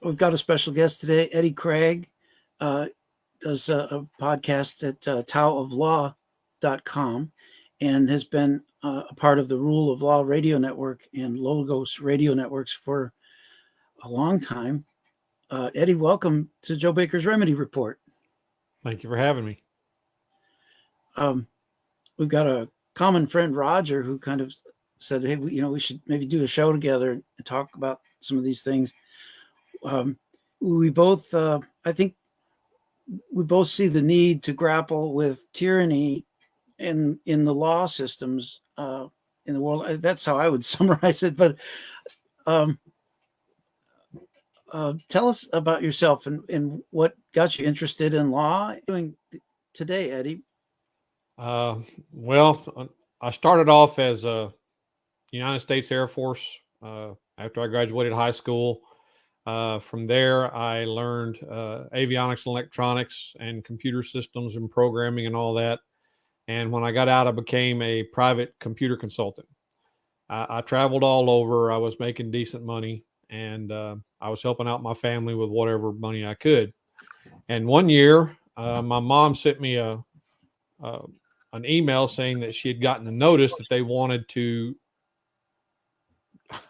We've got a special guest today, Eddie Craig. Uh, does a podcast at taooflaw.com and has been a part of the Rule of Law Radio Network and Logos Radio Networks for a long time. Eddie, welcome to Joe Baker's Remedy Report. Thank you for having me. We've got a common friend, Roger, who kind of said, hey, we should maybe do a show together and talk about some of these things. We both, I think, we both see the need to grapple with tyranny in the law systems in the world. That's how I would summarize it. But tell us about yourself and what got you interested in law doing today, Eddie. Well, I started off as a United States Air Force after I graduated high school. From there, I learned avionics and electronics and computer systems and programming and all that. And when I got out, I became a private computer consultant. I traveled all over. I was making decent money, and I was helping out my family with whatever money I could. And one year, my mom sent me an email saying that she had gotten a notice that they wanted to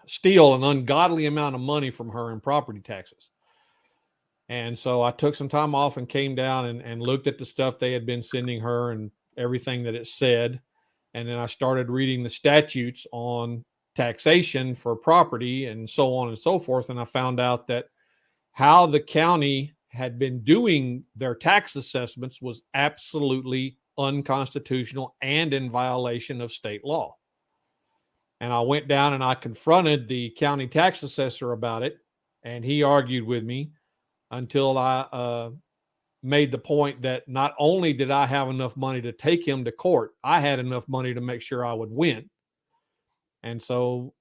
steal an ungodly amount of money from her in property taxes. And so I took some time off and came down and looked at the stuff they had been sending her and everything that it said. And then I started reading the statutes on taxation for property and so on and so forth. And I found out that how the county had been doing their tax assessments was absolutely unconstitutional and in violation of state law. And I went down and I confronted the county tax assessor about it, and he argued with me until I made the point that not only did I have enough money to take him to court, I had enough money to make sure I would win. And so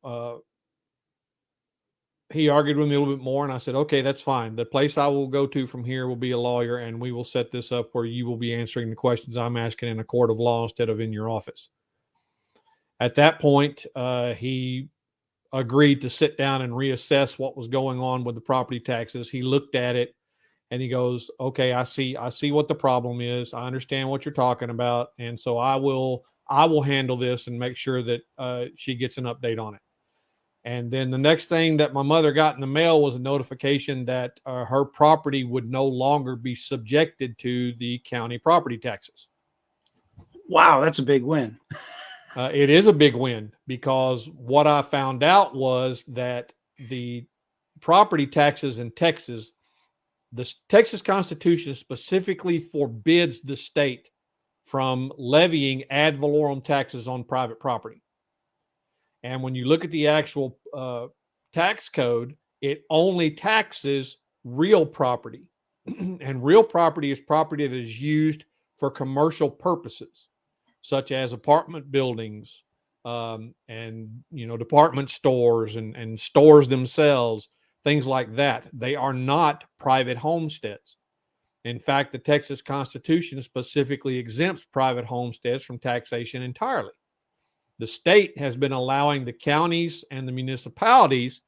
he argued with me a little bit more, and I said, okay, that's fine. The place I will go to from here will be a lawyer, and we will set this up where you will be answering the questions I'm asking in a court of law instead of in your office. At that point, he agreed to sit down and reassess what was going on with the property taxes. He looked at it and he goes, okay, I see what the problem is. I understand what you're talking about. And so I will handle this and make sure that she gets an update on it. And then the next thing that my mother got in the mail was a notification that her property would no longer be subjected to the county property taxes. Wow, that's a big win. It is a big win because what I found out was that the property taxes in Texas, the Texas Constitution specifically forbids the state from levying ad valorem taxes on private property. And when you look at the actual tax code, it only taxes real property. And real property is property that is used for commercial purposes, such as apartment buildings and department stores and stores themselves, things like that. They are not private homesteads. In fact, the Texas Constitution specifically exempts private homesteads from taxation entirely. The state has been allowing the counties and the municipalities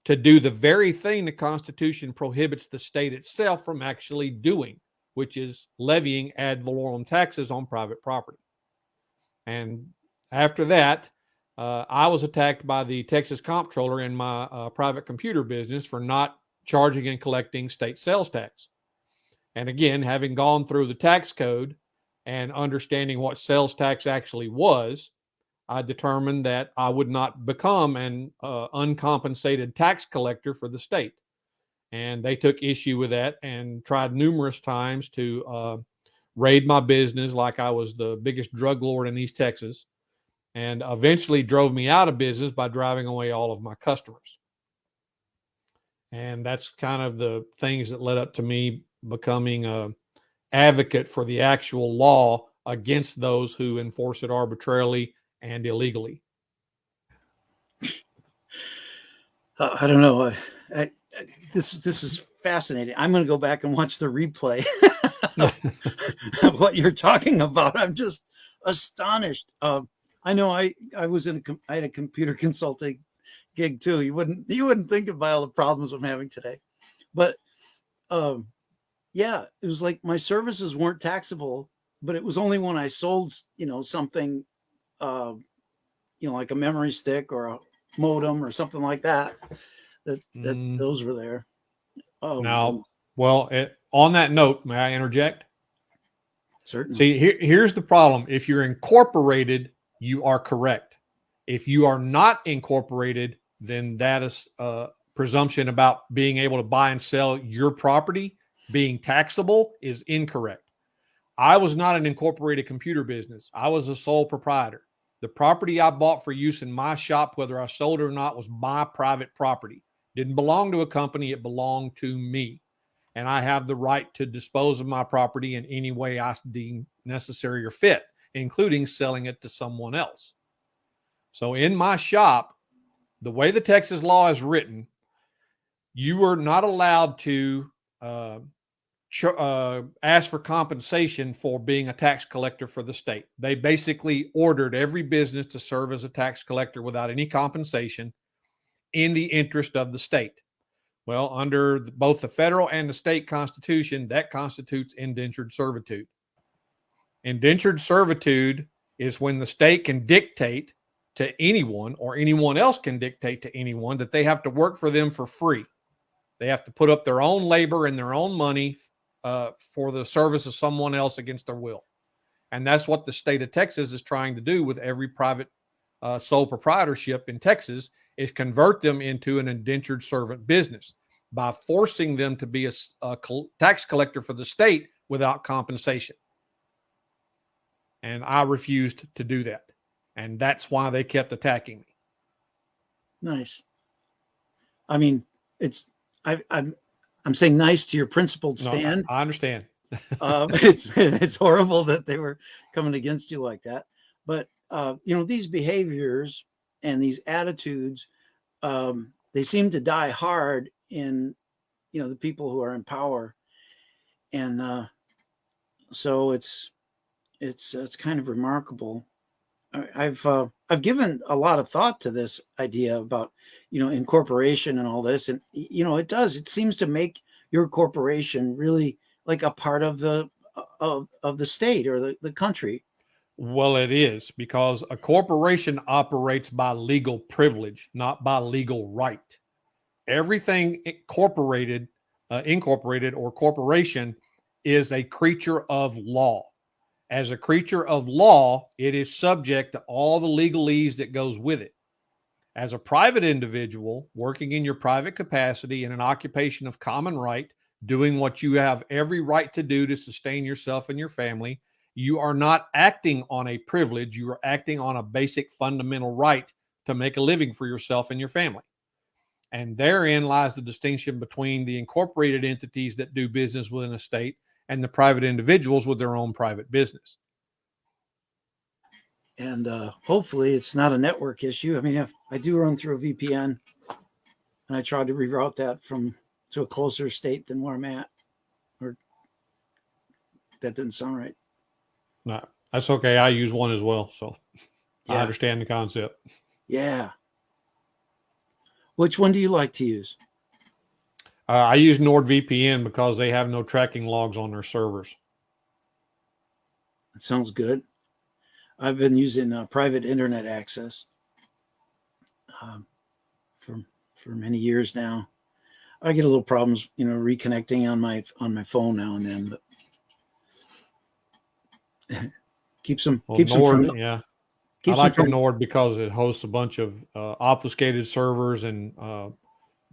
to do the very thing the Constitution prohibits the state itself from actually doing, which is levying ad valorem taxes on private property. And after that, I was attacked by the Texas Comptroller in my private computer business for not charging and collecting state sales tax. And again, having gone through the tax code and understanding what sales tax actually was, I determined that I would not become an uncompensated tax collector for the state. And they took issue with that and tried numerous times to raid my business like I was the biggest drug lord in East Texas, and eventually drove me out of business by driving away all of my customers. And that's kind of the things that led up to me becoming an advocate for the actual law against those who enforce it arbitrarily and illegally. I don't know. This is fascinating. I'm going to go back and watch the replay of what you're talking about. I'm just astonished. I know I had a computer consulting gig too. You wouldn't think about all the problems I'm having today. But yeah, it was like my services weren't taxable, but it was only when I sold, something, like a memory stick or a modem or something like that, that Mm, those were there. now, well, on that note, may I interject? Certainly. See, here's the problem. If you're incorporated, you are correct. If you are not incorporated, then that is a presumption about being able to buy and sell your property being taxable is incorrect. I was not an incorporated computer business. I was a sole proprietor. The property I bought for use in my shop, whether I sold it or not, was my private property. Didn't belong to a company. It belonged to me. And I have the right to dispose of my property in any way I deem necessary or fit, including selling it to someone else. So in my shop, the way the Texas law is written, you are not allowed to ask for compensation for being a tax collector for the state. They basically ordered every business to serve as a tax collector without any compensation in the interest of the state. Well, under both the federal and the state constitution, that constitutes indentured servitude. Indentured servitude is when the state can dictate to anyone, or anyone else can dictate to anyone, that they have to work for them for free. They have to put up their own labor and their own money for the service of someone else against their will. And that's what the state of Texas is trying to do with every private sole proprietorship in Texas, is convert them into an indentured servant business by forcing them to be a tax collector for the state without compensation. And I refused to do that. And that's why they kept attacking me. Nice. I mean, I'm saying nice to your principled stand. No, I understand. It's horrible that they were coming against you like that. But these behaviors and these attitudes, they seem to die hard in the people who are in power, and so it's kind of remarkable. I've given a lot of thought to this idea about incorporation and all this, and it seems to make your corporation really like a part of the state or the country. Well, it is, because a corporation operates by legal privilege, not by legal right. Everything incorporated or corporation is a creature of law. As a creature of law, it is subject to all the legalese that goes with it. As a private individual working in your private capacity in an occupation of common right, doing what you have every right to do to sustain yourself and your family, you are not acting on a privilege. You are acting on a basic fundamental right to make a living for yourself and your family. And therein lies the distinction between the incorporated entities that do business within a state and the private individuals with their own private business. And hopefully it's not a network issue. I mean, if I do run through a VPN, and I tried to reroute that to a closer state than where I'm at, or that didn't sound right. No, that's okay. I use one as well, so Yeah. I understand the concept. Yeah. Which one do you like to use? I use NordVPN because they have no tracking logs on their servers. That sounds good. I've been using private internet access for many years now. I get a little problems, reconnecting on my phone now and then, but keeps them Nord, from. Yeah. I Keeps like them the from. Nord because it hosts a bunch of obfuscated servers and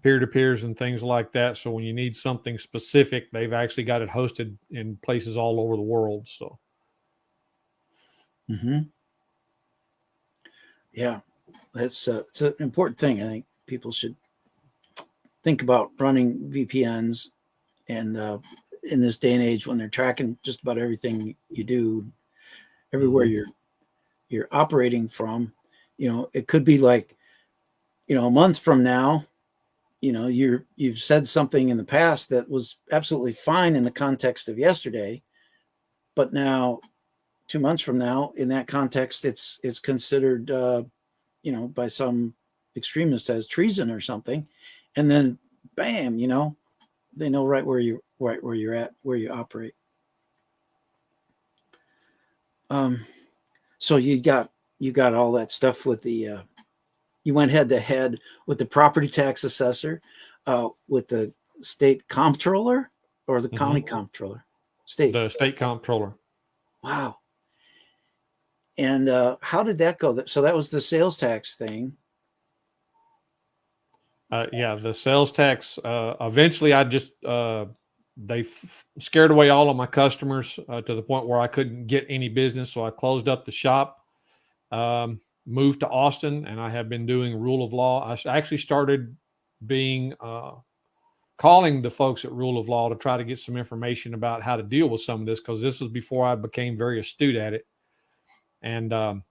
peer-to-peers and things like that. So when you need something specific, they've actually got it hosted in places all over the world. So, Yeah, it's an important thing. I think people should think about running VPNs, and in this day and age when they're tracking just about everything you do, everywhere you're operating from, it could be like, a month from now, you've said something in the past that was absolutely fine in the context of yesterday, but now 2 months from now, in that context, it's considered, by some extremists as treason or something, and then bam, they know right where you're at, where you operate. So you got all that stuff with the you went head to head with the property tax assessor, with the state comptroller or the county comptroller, state. The state comptroller. Wow. And how did that go? So that was the sales tax thing. Yeah, the sales tax. Eventually, I just they scared away all of my customers to the point where I couldn't get any business. So I closed up the shop, moved to Austin, and I have been doing rule of law. I actually started being calling the folks at Rule of Law to try to get some information about how to deal with some of this, because this was before I became very astute at it. And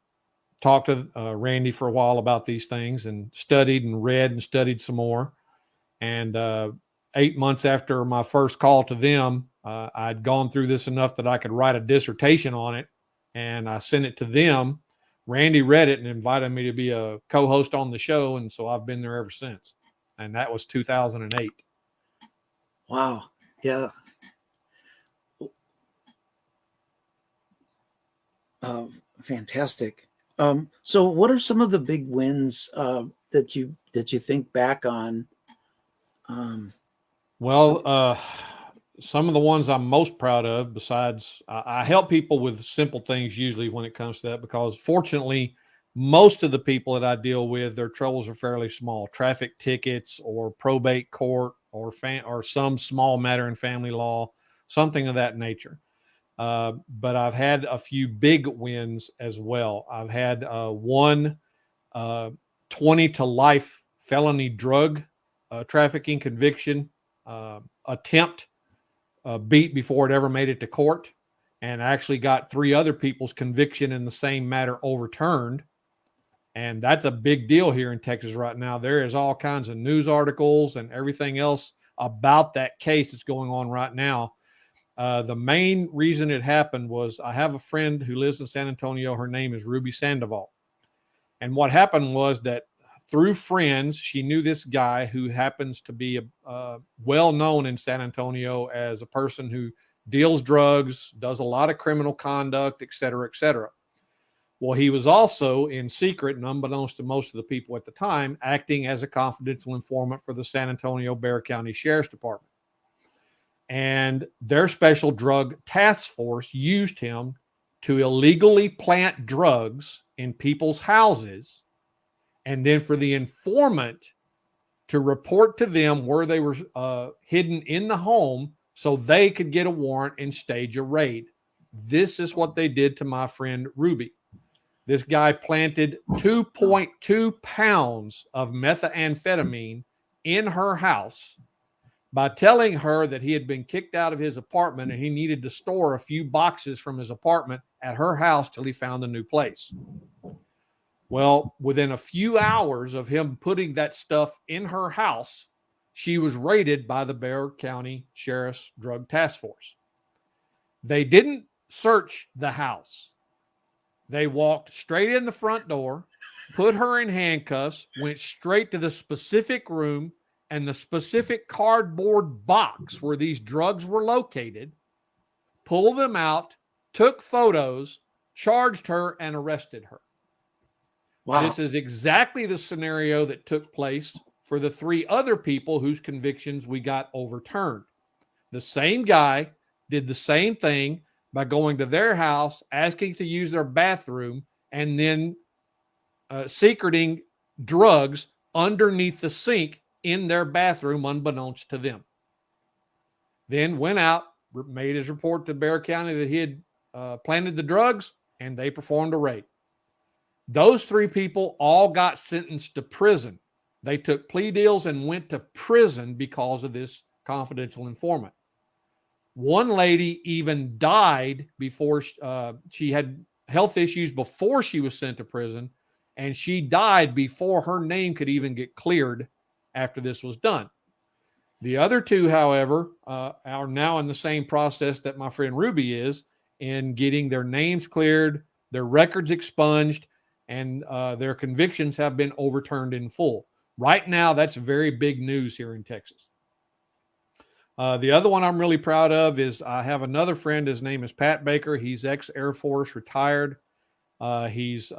talked to Randy for a while about these things, and studied and read and studied some more. And 8 months after my first call to them, I'd gone through this enough that I could write a dissertation on it, and I sent it to them. Randy read it and invited me to be a co-host on the show, and so I've been there ever since. And that was 2008. Wow. Yeah. Fantastic. So what are some of the big wins that you think back on? Well, some of the ones I'm most proud of, besides I help people with simple things usually when it comes to that, because fortunately, most of the people that I deal with, their troubles are fairly small: traffic tickets or probate court or some small matter in family law, something of that nature. But I've had a few big wins as well. I've had one 20 to life felony drug trafficking conviction attempt beat before it ever made it to court, and actually got 3 other people's conviction in the same matter overturned. And that's a big deal here in Texas right now. There is all kinds of news articles and everything else about that case that's going on right now. The main reason it happened was I have a friend who lives in San Antonio. Her name is Ruby Sandoval. And what happened was that through friends, she knew this guy who happens to be well known in San Antonio as a person who deals drugs, does a lot of criminal conduct, et cetera, et cetera. Well, he was also in secret, and unbeknownst to most of the people at the time, acting as a confidential informant for the San Antonio Bexar County Sheriff's Department. And their special drug task force used him to illegally plant drugs in people's houses, and then for the informant to report to them where they were hidden in the home so they could get a warrant and stage a raid. This is what they did to my friend Ruby. This guy planted 2.2 pounds of methamphetamine in her house by telling her that he had been kicked out of his apartment and he needed to store a few boxes from his apartment at her house till he found a new place. Well, within a few hours of him putting that stuff in her house, she was raided by the Bexar County Sheriff's Drug Task Force. They didn't search the house. They walked straight in the front door, put her in handcuffs, went straight to the specific room and the specific cardboard box where these drugs were located, pulled them out, took photos, charged her, and arrested her. Wow. This is exactly the scenario that took place for the 3 other people whose convictions we got overturned. The same guy did the same thing by going to their house, asking to use their bathroom, and then secreting drugs underneath the sink in their bathroom, unbeknownst to them. Then went out, made his report to Bexar County that he had planted the drugs, and they performed a raid. Those 3 people all got sentenced to prison. They took plea deals and went to prison because of this confidential informant. One lady even died before she had health issues before she was sent to prison, and she died before her name could even get cleared after this was done. The other 2, however, are now in the same process that my friend Ruby is, in getting their names cleared, their records expunged, and their convictions have been overturned in full. Right now, that's very big news here in Texas. The other one I'm really proud of is I have another friend. His name is Pat Baker. He's ex-Air Force, retired. He's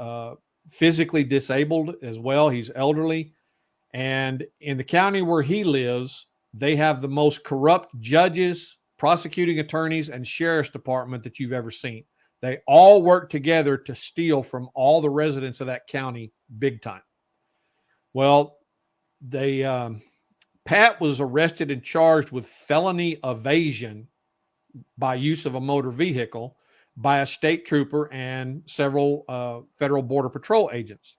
physically disabled as well. He's elderly. And in the county where he lives, they have the most corrupt judges, prosecuting attorneys, and sheriff's department that you've ever seen. They all work together to steal from all the residents of that county big time. Well, Pat was arrested and charged with felony evasion by use of a motor vehicle by a state trooper and several federal border patrol agents.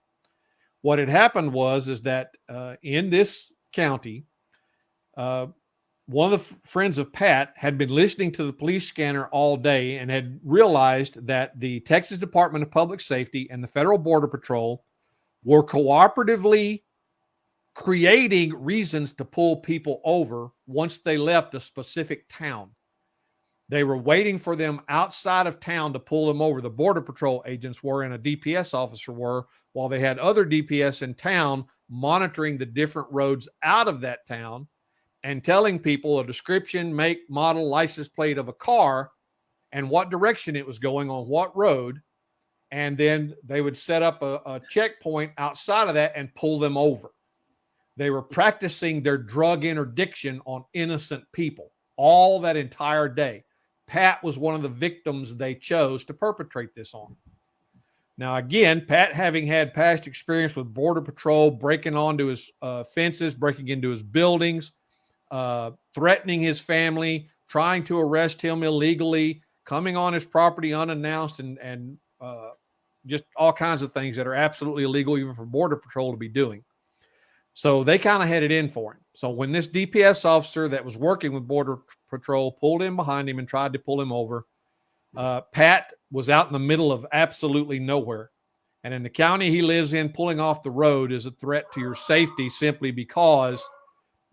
What had happened is that in this county, one of the friends of Pat had been listening to the police scanner all day and had realized that the Texas Department of Public Safety and the Federal Border Patrol were cooperatively creating reasons to pull people over once they left a specific town. They were waiting for them outside of town to pull them over. The Border Patrol agents were and a DPS officer were, while they had other DPS in town monitoring the different roads out of that town and telling people a description, make, model, license plate of a car and what direction it was going on what road. And then they would set up a checkpoint outside of that and pull them over. They were practicing their drug interdiction on innocent people all that entire day. Pat was one of the victims they chose to perpetrate this on. Now, again, Pat, having had past experience with Border Patrol, breaking onto his fences, breaking into his buildings, threatening his family, trying to arrest him illegally, coming on his property unannounced, and just all kinds of things that are absolutely illegal, even for Border Patrol to be doing. So they kind of had it in for him. So when this DPS officer that was working with Border Patrol pulled in behind him and tried to pull him over, Pat was out in the middle of absolutely nowhere. And in the county he lives in, pulling off the road is a threat to your safety simply because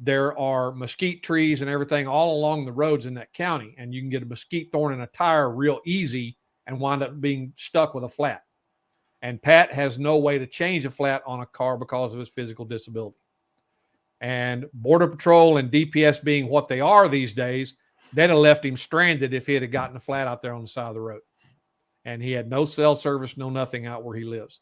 there are mesquite trees and everything all along the roads in that county. And you can get a mesquite thorn in a tire real easy and wind up being stuck with a flat. And Pat has no way to change a flat on a car because of his physical disability. And Border Patrol and DPS being what they are these days, they'd have left him stranded if he had gotten a flat out there on the side of the road. And he had no cell service, no nothing out where he lives.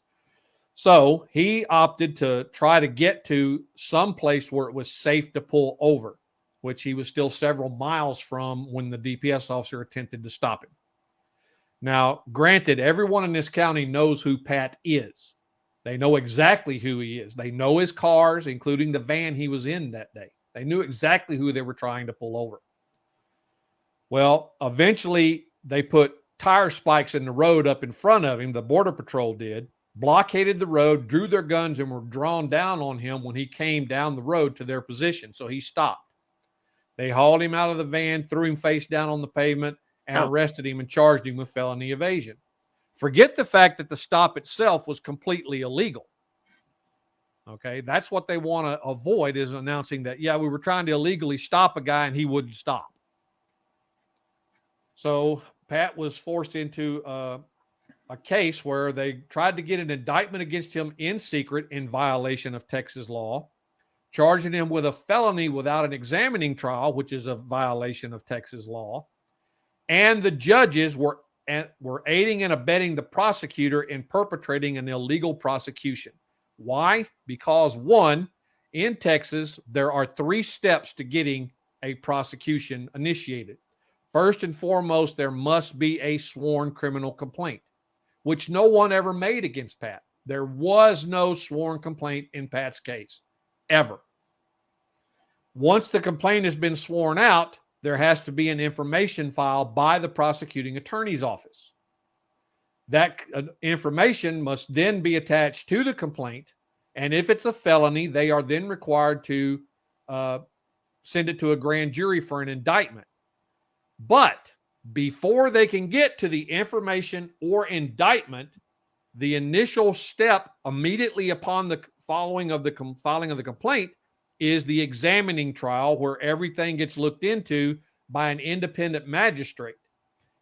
So he opted to try to get to some place where it was safe to pull over, which he was still several miles from when the DPS officer attempted to stop him. Now, granted, everyone in this county knows who Pat is. They know exactly who he is. They know his cars, including the van he was in that day. They knew exactly who they were trying to pull over. Well, eventually they put tire spikes in the road up in front of him. The Border Patrol did, blockaded the road, drew their guns, and were drawn down on him when he came down the road to their position. So he stopped. They hauled him out of the van, threw him face down on the pavement, and arrested him and charged him with felony evasion. Forget the fact that the stop itself was completely illegal. Okay, that's what they want to avoid, is announcing that, yeah, we were trying to illegally stop a guy and he wouldn't stop. So Pat was forced into a case where they tried to get an indictment against him in secret in violation of Texas law, charging him with a felony without an examining trial, which is a violation of Texas law. And the judges were aiding and abetting the prosecutor in perpetrating an illegal prosecution. Why? Because, one, in Texas, there are 3 steps to getting a prosecution initiated. First and foremost, there must be a sworn criminal complaint, which no one ever made against Pat. There was no sworn complaint in Pat's case, ever. Once the complaint has been sworn out, there has to be an information file by the prosecuting attorney's office. That information must then be attached to the complaint, and if it's a felony, they are then required to send it to a grand jury for an indictment. But before they can get to the information or indictment, the initial step immediately upon the filing of the complaint is the examining trial, where everything gets looked into by an independent magistrate.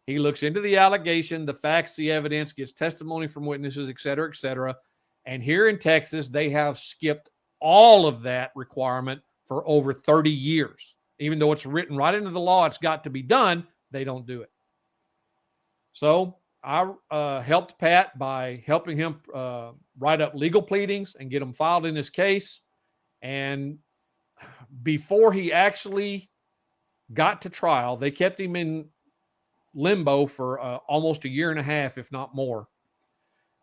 He looks into the allegation, the facts, the evidence, gets testimony from witnesses, et cetera, et cetera. And here in Texas, they have skipped all of that requirement for over 30 years. even though it's written right into the law, it's got to be done. They don't do it. So I helped Pat by helping him write up legal pleadings and get them filed in his case. And before he actually got to trial, they kept him in limbo for almost a year and a half, if not more.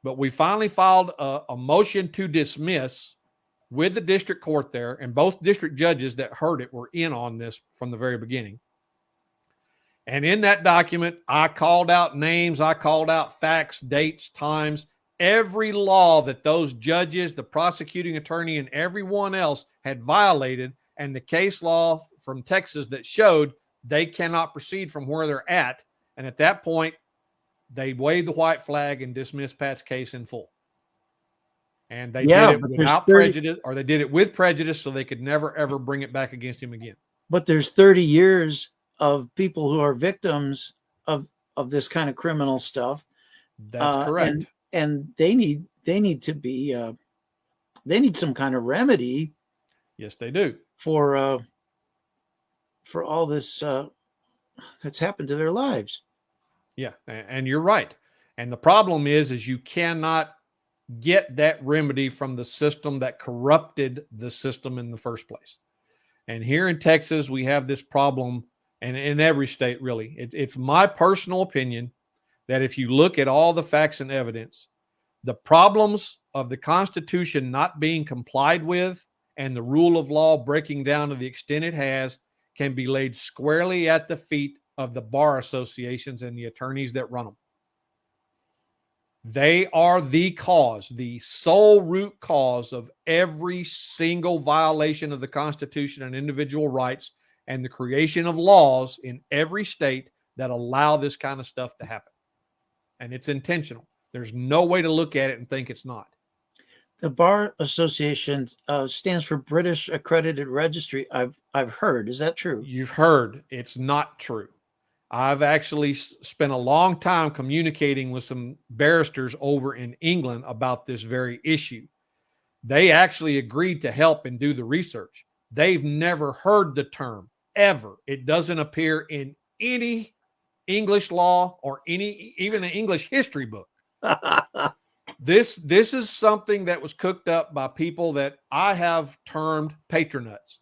But we finally filed a motion to dismiss with the district court there, and both district judges that heard it were in on this from the very beginning. And in that document, I called out names, I called out facts, dates, times, every law that those judges, the prosecuting attorney, and everyone else had violated, and the case law from Texas that showed they cannot proceed from where they're at. And at that point, they waved the white flag and dismissed Pat's case in full. And they did it without prejudice, or they did it with prejudice, so they could never, ever bring it back against him again. But there's 30 years of people who are victims of this kind of criminal stuff. That's correct. And they need to be they need some kind of remedy. Yes, they do. For all this that's happened to their lives. Yeah, and you're right. And the problem is you cannot get that remedy from the system that corrupted the system in the first place. And here in Texas, we have this problem, and in every state, really. It's my personal opinion that if you look at all the facts and evidence, the problems of the Constitution not being complied with and the rule of law breaking down to the extent it has can be laid squarely at the feet of the bar associations and the attorneys that run them. They are the cause, the sole root cause of every single violation of the Constitution and individual rights and the creation of laws in every state that allow this kind of stuff to happen. And it's intentional. There's no way to look at it and think it's not. The Bar Association stands for British Accredited Registry. I've heard. Is that true? You've heard. It's not true. I've actually spent a long time communicating with some barristers over in England about this very issue. They actually agreed to help and do the research. They've never heard the term ever. It doesn't appear in any English law or even an English history book. This is something that was cooked up by people that I have termed patronuts.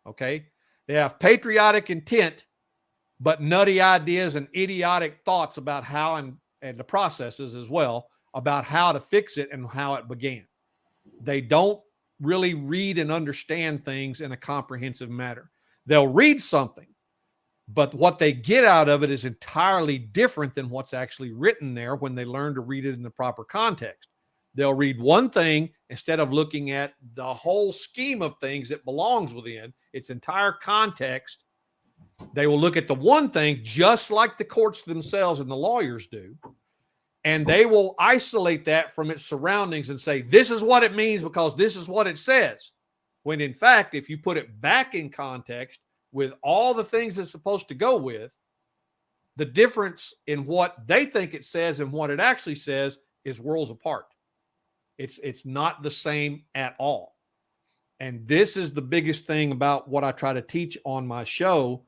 Okay? They have patriotic intent, but nutty ideas and idiotic thoughts about how, and the processes as well, about how to fix it and how it began. They don't really read and understand things in a comprehensive manner. They'll read something, but what they get out of it is entirely different than what's actually written there when they learn to read it in the proper context. They'll read one thing instead of looking at the whole scheme of things that belongs within its entire context. They will look at the one thing just like the courts themselves and the lawyers do, and they will isolate that from its surroundings and say, this is what it means because this is what it says. When in fact, if you put it back in context with all the things it's supposed to go with, the difference in what they think it says and what it actually says is worlds apart. It's not the same at all. And this is the biggest thing about what I try to teach on my show,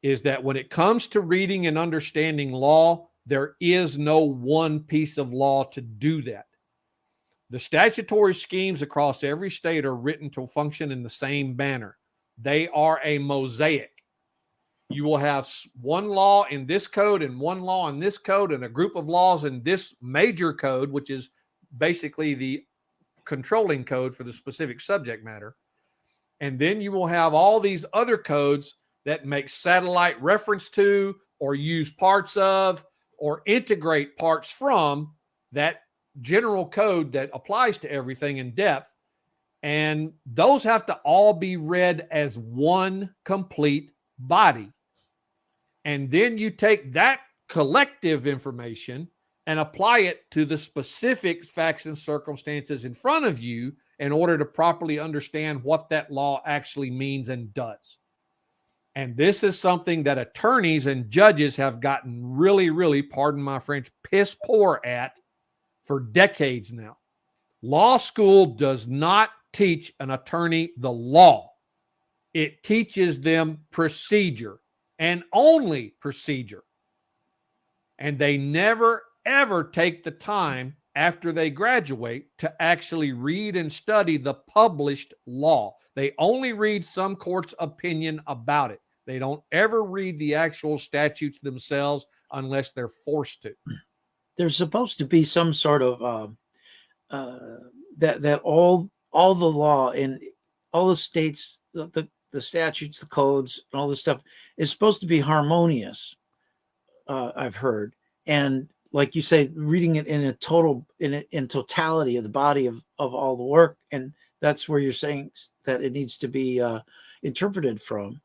is that when it comes to reading and understanding law, there is no one piece of law to do that. The statutory schemes across every state are written to function in the same manner. They are a mosaic. You will have one law in this code and one law in this code and a group of laws in this major code, which is basically the controlling code for the specific subject matter. And then you will have all these other codes that make satellite reference to or use parts of or integrate parts from that general code that applies to everything in depth. And those have to all be read as one complete body. And then you take that collective information and apply it to the specific facts and circumstances in front of you in order to properly understand what that law actually means and does. And this is something that attorneys and judges have gotten really, really, pardon my French, piss poor at for decades now. Law school does not teach an attorney the law. It teaches them procedure and only procedure. And they never, ever take the time after they graduate to actually read and study the published law. They only read some court's opinion about it. They don't ever read the actual statutes themselves unless they're forced to. There's supposed to be some sort of that all the law in all the states, the statutes, the codes, and all this stuff is supposed to be harmonious. I've heard, and like you say, reading it in totality of the body of all the work, and that's where you're saying that it needs to be interpreted from.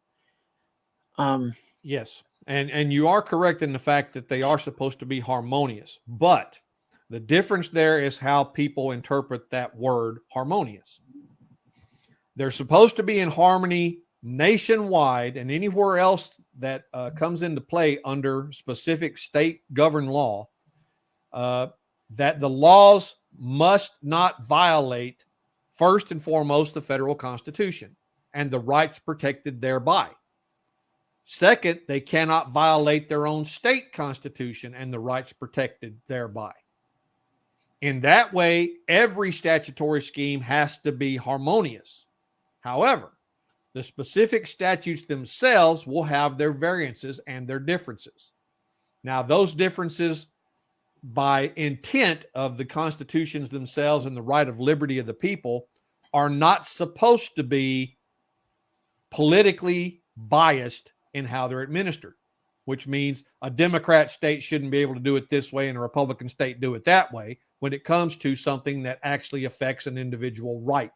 Yes, and you are correct in the fact that they are supposed to be harmonious, but the difference there is how people interpret that word harmonious. They're supposed to be in harmony nationwide, and anywhere else that comes into play under specific state governed law, that the laws must not violate, first and foremost, the federal Constitution and the rights protected thereby. Second, they cannot violate their own state constitution and the rights protected thereby. In that way, every statutory scheme has to be harmonious. However, the specific statutes themselves will have their variances and their differences. Now, those differences by intent of the constitutions themselves and the right of liberty of the people are not supposed to be politically biased in how they're administered, which means a Democrat state shouldn't be able to do it this way and a Republican state do it that way when it comes to something that actually affects an individual right.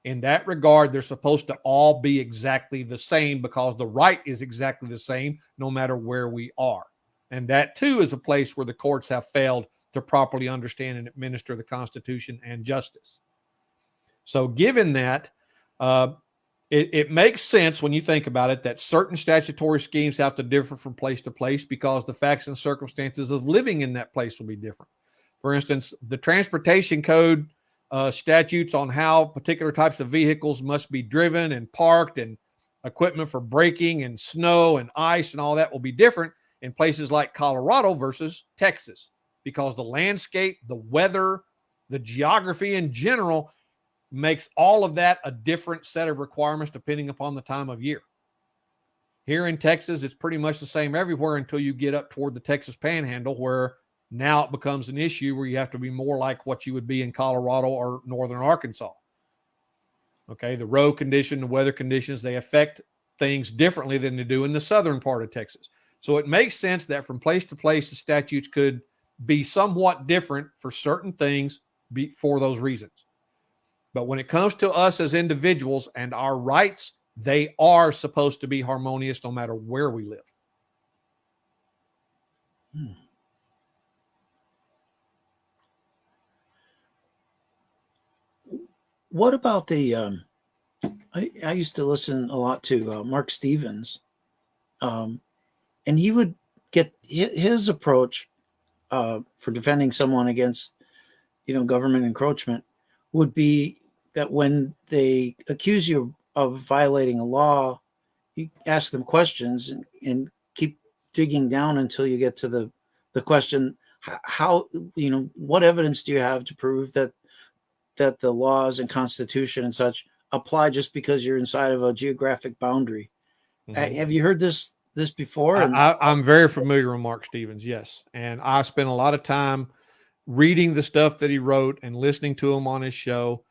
In that regard, they're supposed to all be exactly the same because the right is exactly the same no matter where we are. And that, too, is a place where the courts have failed to properly understand and administer the Constitution and justice. So given that, it makes sense when you think about it that certain statutory schemes have to differ from place to place because the facts and circumstances of living in that place will be different. For instance, the transportation code statutes on how particular types of vehicles must be driven and parked and equipment for braking and snow and ice and all that will be different in places like Colorado versus Texas because the landscape, the weather, the geography in general makes all of that a different set of requirements depending upon the time of year. Here in Texas, it's pretty much the same everywhere until you get up toward the Texas Panhandle, where now it becomes an issue where you have to be more like what you would be in Colorado or northern Arkansas. Okay, the road condition, the weather conditions, they affect things differently than they do in the southern part of Texas. So it makes sense that from place to place, the statutes could be somewhat different for certain things for those reasons. But when it comes to us as individuals and our rights, they are supposed to be harmonious no matter where we live. What about the I used to listen a lot to Mark Stevens, and he would get his approach for defending someone against government encroachment would be that when they accuse you of violating a law, you ask them questions and keep digging down until you get to the question, how what evidence do you have to prove that the laws and constitution and such apply just because you're inside of a geographic boundary? Mm-hmm. Have you heard this before? I'm very familiar with Mark Stevens, yes. And I spent a lot of time reading the stuff that he wrote and listening to him on his show.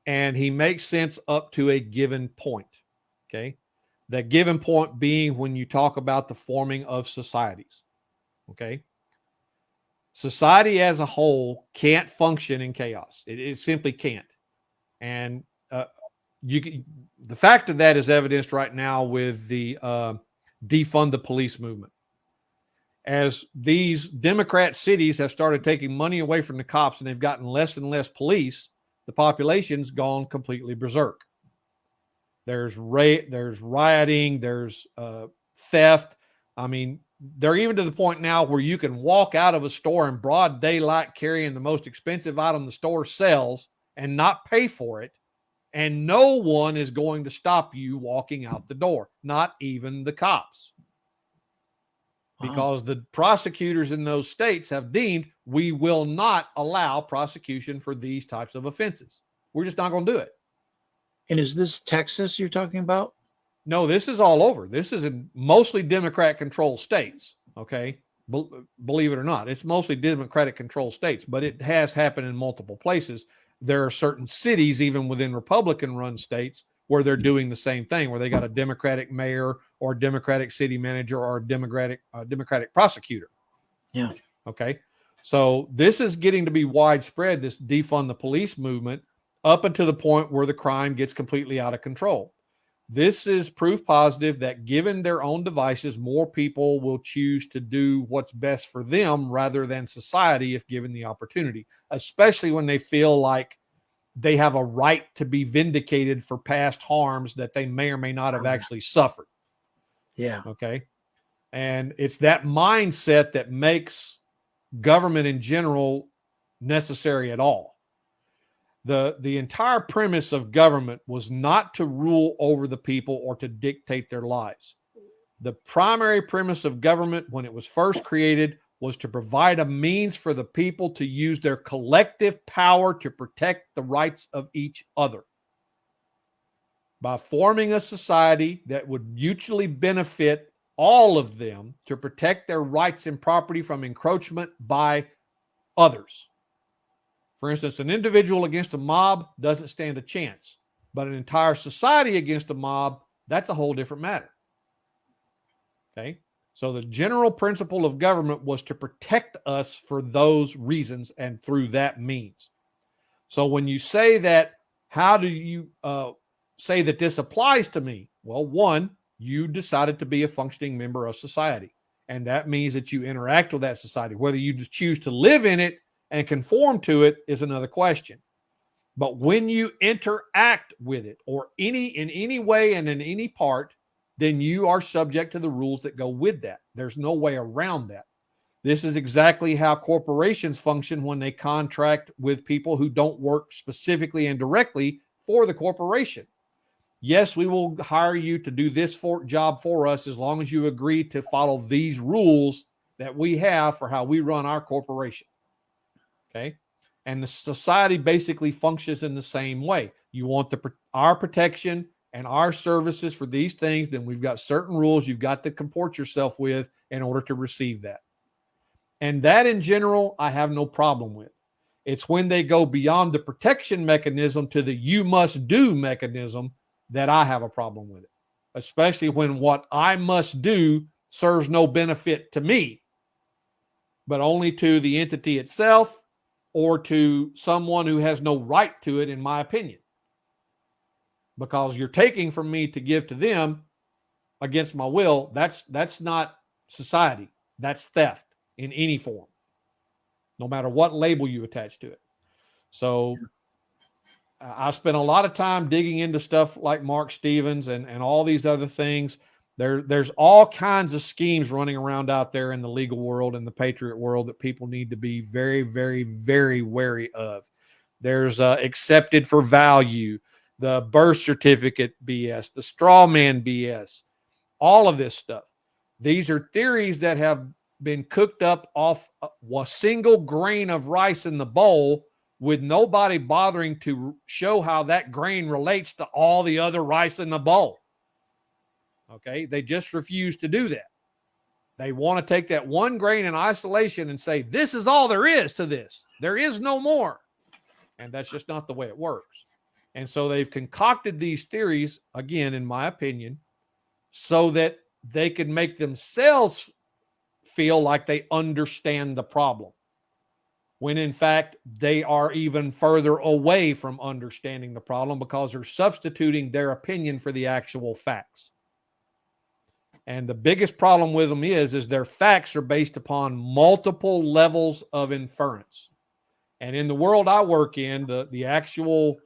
And he makes sense up to a given point. Okay. That given point being when you talk about the forming of societies. Okay. Society as a whole can't function in chaos. It simply can't. And the fact of that is evidenced right now with the defund the police movement. As these Democrat cities have started taking money away from the cops and they've gotten less and less police, the population's gone completely berserk. There's rioting, there's theft. I mean, they're even to the point now where you can walk out of a store in broad daylight carrying the most expensive item the store sells and not pay for it and no one is going to stop you walking out the door, not even the cops. Wow. Because the prosecutors in those states have deemed we will not allow prosecution for these types of offenses. We're just not going to do it. And is this Texas you're talking about? No, this is all over. This is in mostly Democrat-controlled states, okay? Believe it or not. It's mostly Democratic-controlled states, but it has happened in multiple places. There are certain cities, even within Republican-run states, where they're doing the same thing, where they got a Democratic mayor or Democratic city manager or a Democratic prosecutor. Yeah. Okay. So this is getting to be widespread, this defund the police movement, up until the point where the crime gets completely out of control. This is proof positive that given their own devices, more people will choose to do what's best for them rather than society if given the opportunity, especially when they feel like they have a right to be vindicated for past harms that they may or may not have actually suffered. Yeah. Okay. And it's that mindset that makes government in general necessary at all. The entire premise of government was not to rule over the people or to dictate their lives. The primary premise of government when it was first created was to provide a means for the people to use their collective power to protect the rights of each other. By forming a society that would mutually benefit all of them to protect their rights and property from encroachment by others. For instance, an individual against a mob doesn't stand a chance, but an entire society against a mob, that's a whole different matter. Okay? So the general principle of government was to protect us for those reasons and through that means. So when you say that, how do you say that this applies to me? Well, one, you decided to be a functioning member of society. And that means that you interact with that society. Whether you choose to live in it and conform to it is another question. But when you interact with it or in any way and in any part, then you are subject to the rules that go with that. There's no way around that. This is exactly how corporations function when they contract with people who don't work specifically and directly for the corporation. Yes, we will hire you to do this job for us as long as you agree to follow these rules that we have for how we run our corporation. Okay? And the society basically functions in the same way. You want our protection and our services for these things, then we've got certain rules you've got to comport yourself with in order to receive that. And that in general, I have no problem with. It's when they go beyond the protection mechanism to the you must do mechanism that I have a problem with it, especially when what I must do serves no benefit to me, but only to the entity itself or to someone who has no right to it, in my opinion. Because you're taking from me to give to them against my will, that's not society. That's theft in any form, no matter what label you attach to it. So I spent a lot of time digging into stuff like Mark Stevens and all these other things. There's all kinds of schemes running around out there in the legal world and the patriot world that people need to be very, very, very wary of. There's accepted for value, the birth certificate BS, the straw man BS, all of this stuff. These are theories that have been cooked up off a single grain of rice in the bowl with nobody bothering to show how that grain relates to all the other rice in the bowl. Okay, they just refuse to do that. They want to take that one grain in isolation and say, this is all there is to this. There is no more. And that's just not the way it works. And so they've concocted these theories, again, in my opinion, so that they can make themselves feel like they understand the problem, when in fact they are even further away from understanding the problem because they're substituting their opinion for the actual facts. And the biggest problem with them is their facts are based upon multiple levels of inference. And in the world I work in, the actual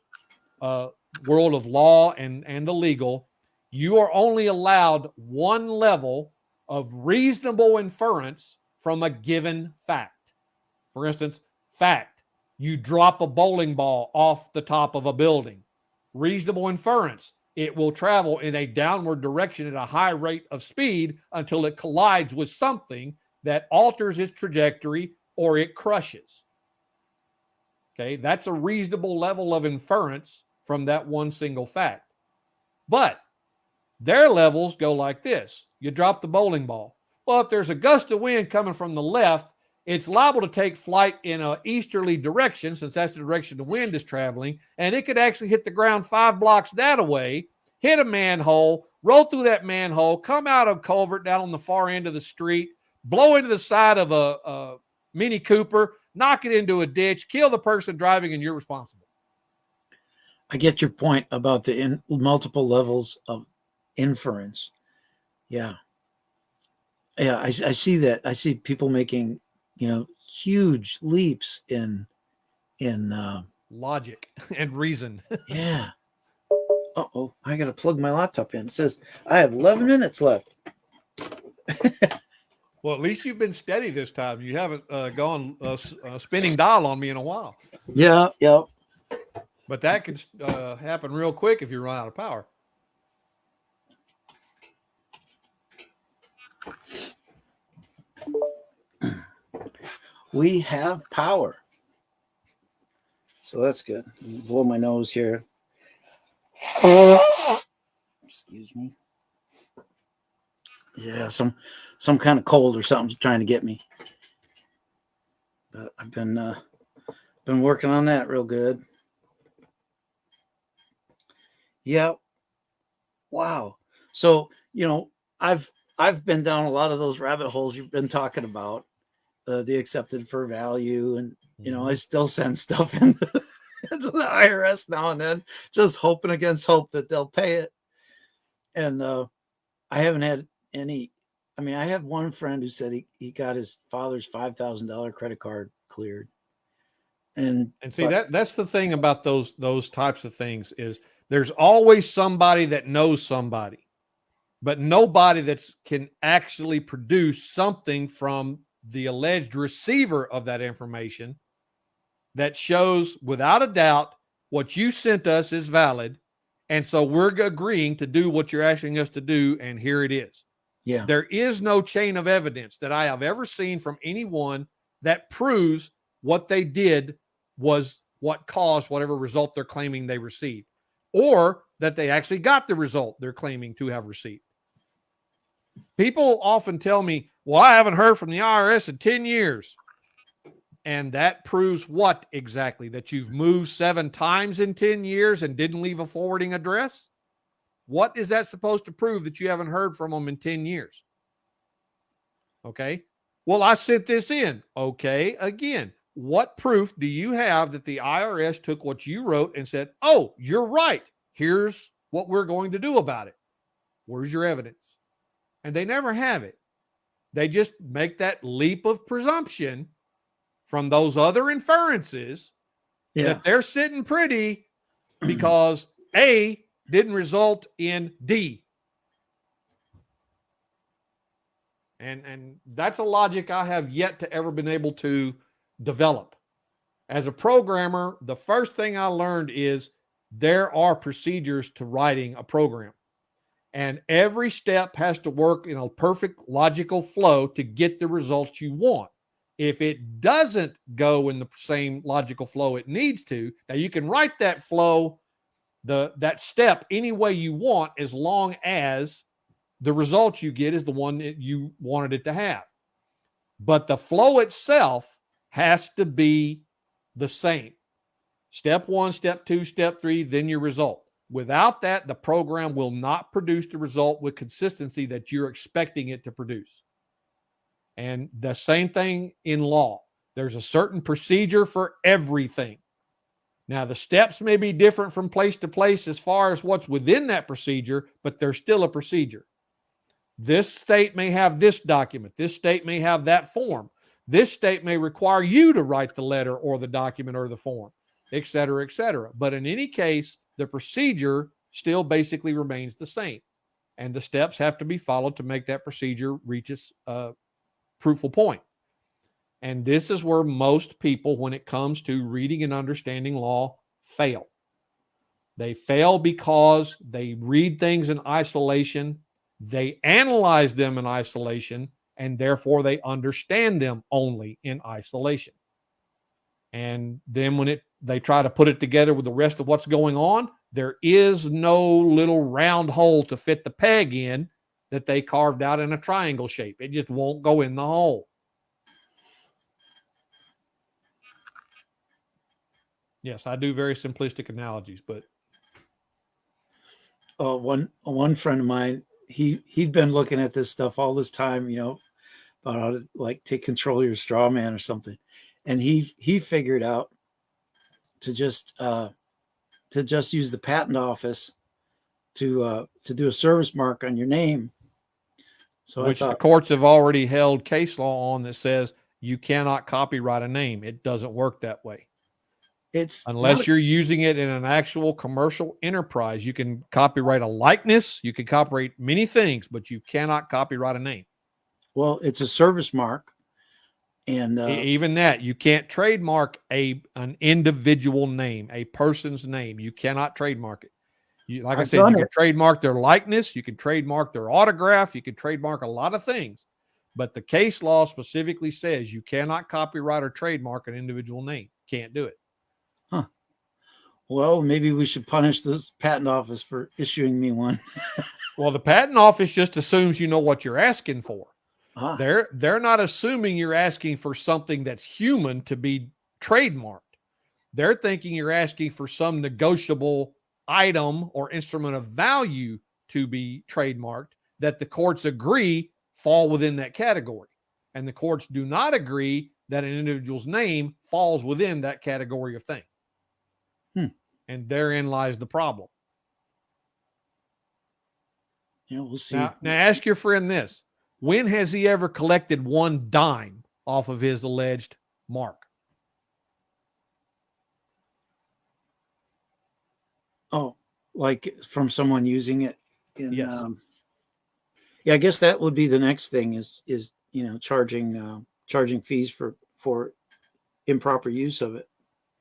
world of law and the legal, you are only allowed one level of reasonable inference from a given fact. For instance, fact, you drop a bowling ball off the top of a building. reasonable inference. It will travel in a downward direction at a high rate of speed until it collides with something that alters its trajectory or it crushes. Okay, that's a reasonable level of inference from that one single fact. But their levels go like this. You drop the bowling ball. Well, if there's a gust of wind coming from the left, it's liable to take flight in an easterly direction, since that's the direction the wind is traveling, and it could actually hit the ground 5 blocks that away, hit a manhole, roll through that manhole, come out of culvert down on the far end of the street, blow into the side of a Mini Cooper, knock it into a ditch, kill the person driving, and you're responsible. I get your point about the multiple levels of inference. Yeah. Yeah, I see that. I see people making, huge leaps in logic and reason. Yeah. Uh-oh, I got to plug my laptop in. It says I have 11 minutes left. Well, at least you've been steady this time. You haven't gone spinning dial on me in a while. Yeah. But that could happen real quick if you run out of power. We have power. So that's good. Blow my nose here. Excuse me. Yeah, some kind of cold or something's trying to get me. But I've been working on that real good. Yeah. Wow. So, I've been down a lot of those rabbit holes you've been talking about, the accepted for value, and I still send stuff into the IRS now and then, just hoping against hope that they'll pay it. And I haven't had any. I mean, I have one friend who said he got his father's $5,000 credit card cleared. And see, that's the thing about those types of things is there's always somebody that knows somebody, but nobody that can actually produce something from the alleged receiver of that information that shows without a doubt what you sent us is valid. And so we're agreeing to do what you're asking us to do. And here it is. Yeah. There is no chain of evidence that I have ever seen from anyone that proves what they did was what caused whatever result they're claiming they received, or that they actually got the result they're claiming to have received. People often tell me, well, I haven't heard from the IRS in 10 years. And that proves what exactly? That you've moved 7 times in 10 years and didn't leave a forwarding address? What is that supposed to prove that you haven't heard from them in 10 years? Okay. Well, I sent this in. Okay. Again, what proof do you have that the IRS took what you wrote and said, oh, you're right. Here's what we're going to do about it. Where's your evidence? And they never have it. They just make that leap of presumption from those other inferences that they're sitting pretty because A didn't result in D. And that's a logic I have yet to ever been able to develop. As a programmer, the first thing I learned is there are procedures to writing a program. And every step has to work in a perfect logical flow to get the results you want. If it doesn't go in the same logical flow it needs to, now you can write that flow, that step any way you want, as long as the result you get is the one that you wanted it to have. But the flow itself has to be the same. Step 1, step 2, step 3, then your result. Without that, the program will not produce the result with consistency that you're expecting it to produce. And the same thing in law. There's a certain procedure for everything. Now, the steps may be different from place to place as far as what's within that procedure, but there's still a procedure. This state may have this document. This state may have that form. This state may require you to write the letter or the document or the form, et cetera, et cetera. But in any case, the procedure still basically remains the same. And the steps have to be followed to make that procedure reach its fruitful point. And this is where most people, when it comes to reading and understanding law, fail. They fail because they read things in isolation, they analyze them in isolation, and therefore they understand them only in isolation. And then when they try to put it together with the rest of what's going on, there is no little round hole to fit the peg in that they carved out in a triangle shape. It just won't go in the hole. Yes, I do very simplistic analogies, but one friend of mine, he'd been looking at this stuff all this time, about how to like take control of your straw man or something, and he figured out to just use the patent office to do a service mark on your name. So which the courts have already held case law on that says you cannot copyright a name. It doesn't work that way. Unless you're using it in an actual commercial enterprise. You can copyright a likeness, you can copyright many things, but you cannot copyright a name. Well, it's a service mark. And even that, you can't trademark an individual name, a person's name. You cannot trademark it. Like I said, you can trademark their likeness, you can trademark their autograph, you can trademark a lot of things. But the case law specifically says you cannot copyright or trademark an individual name. Can't do it. Huh. Well, maybe we should punish this patent office for issuing me one. Well, the patent office just assumes you know what you're asking for. Ah. They're not assuming you're asking for something that's human to be trademarked. They're thinking you're asking for some negotiable item or instrument of value to be trademarked that the courts agree fall within that category. And the courts do not agree that an individual's name falls within that category of thing. And therein lies the problem. Yeah, we'll see. Now ask your friend this. When has he ever collected one dime off of his alleged mark? Oh, like from someone using it? Yes. Yeah, I guess that would be the next thing is charging fees for improper use of it,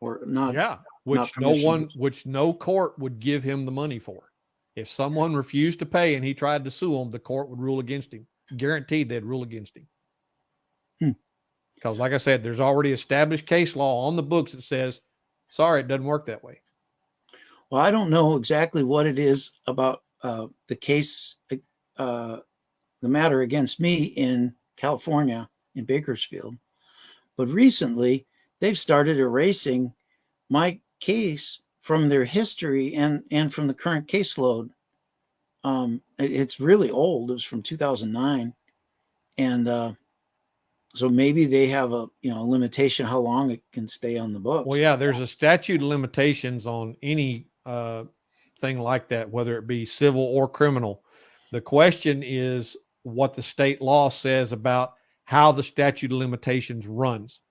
or not. Yeah, which no court would give him the money for. If someone refused to pay and he tried to sue him, the court would rule against him. Guaranteed they'd rule against him. Because like I said, there's already established case law on the books that says, sorry, it doesn't work that way. Well, I don't know exactly what it is about the case, the matter against me in California, in Bakersfield. But recently, they've started erasing my case from their history and from the current caseload. It's really old. It was from 2009. And so maybe they have a limitation how long it can stay on the books. Well, yeah, there's a statute of limitations on any thing like that, whether it be civil or criminal. The question is what the state law says about how the statute of limitations runs.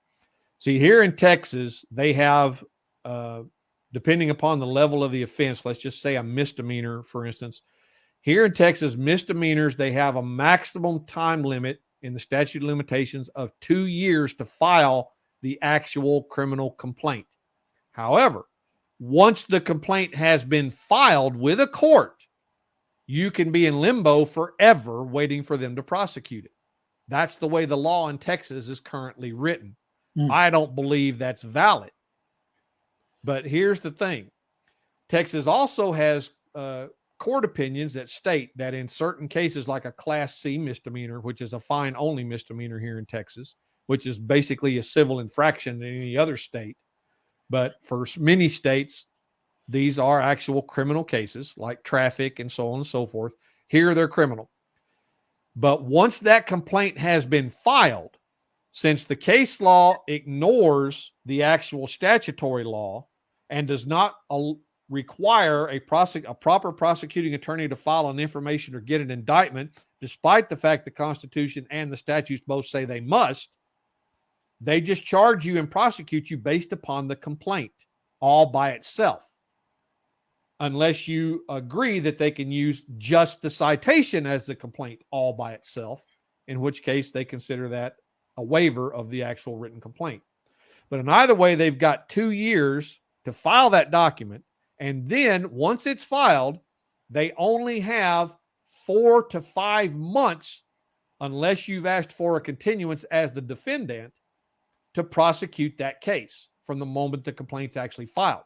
See, here in Texas, they have, depending upon the level of the offense, let's just say a misdemeanor, for instance. Here in Texas, misdemeanors, they have a maximum time limit in the statute of limitations of 2 years to file the actual criminal complaint. However, once the complaint has been filed with a court, you can be in limbo forever waiting for them to prosecute it. That's the way the law in Texas is currently written. I don't believe that's valid. But here's the thing. Texas also has court opinions that state that in certain cases, like a Class C misdemeanor, which is a fine-only misdemeanor here in Texas, which is basically a civil infraction in any other state. But for many states, these are actual criminal cases like traffic and so on and so forth. Here they're criminal. But once that complaint has been filed, since the case law ignores the actual statutory law and does not require a proper prosecuting attorney to file an information or get an indictment, despite the fact the Constitution and the statutes both say they must, they just charge you and prosecute you based upon the complaint all by itself. Unless you agree that they can use just the citation as the complaint all by itself, in which case they consider that a waiver of the actual written complaint. But in either way, they've got 2 years to file that document. And then once it's filed, they only have 4 to 5 months, unless you've asked for a continuance as the defendant, to prosecute that case from the moment the complaint's actually filed.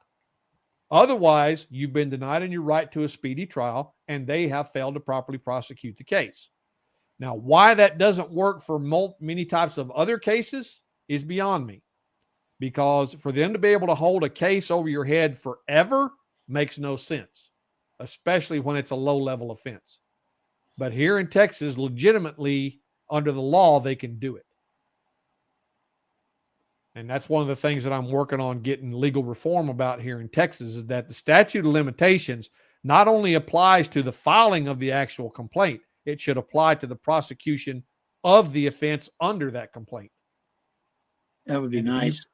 Otherwise, you've been denied in your right to a speedy trial, and they have failed to properly prosecute the case. Now, why that doesn't work for many types of other cases is beyond me, because for them to be able to hold a case over your head forever makes no sense, especially when it's a low-level offense. But here in Texas, legitimately, under the law, they can do it. And that's one of the things that I'm working on getting legal reform about here in Texas, is that the statute of limitations not only applies to the filing of the actual complaint, it should apply to the prosecution of the offense under that complaint. That would be nice.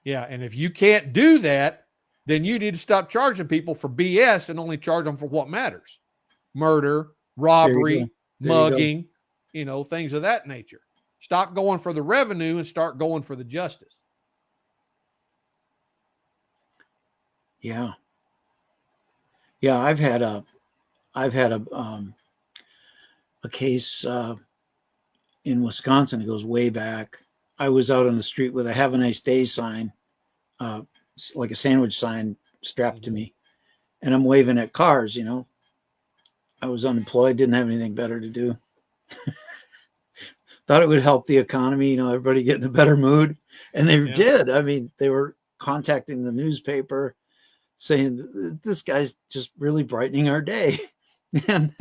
And if you can't do that, then you need to stop charging people for BS and only charge them for what matters. Murder, robbery, mugging, things of that nature. Stop going for the revenue and start going for the justice. Yeah. Yeah. I've had a case in Wisconsin. It goes way back. I was out on the street with a "Have a nice day" sign, like a sandwich sign strapped to me, and I'm waving at cars. I was unemployed, didn't have anything better to do. Thought it would help the economy, everybody get in a better mood, and they did. I mean, they were contacting the newspaper saying, this guy's just really brightening our day. And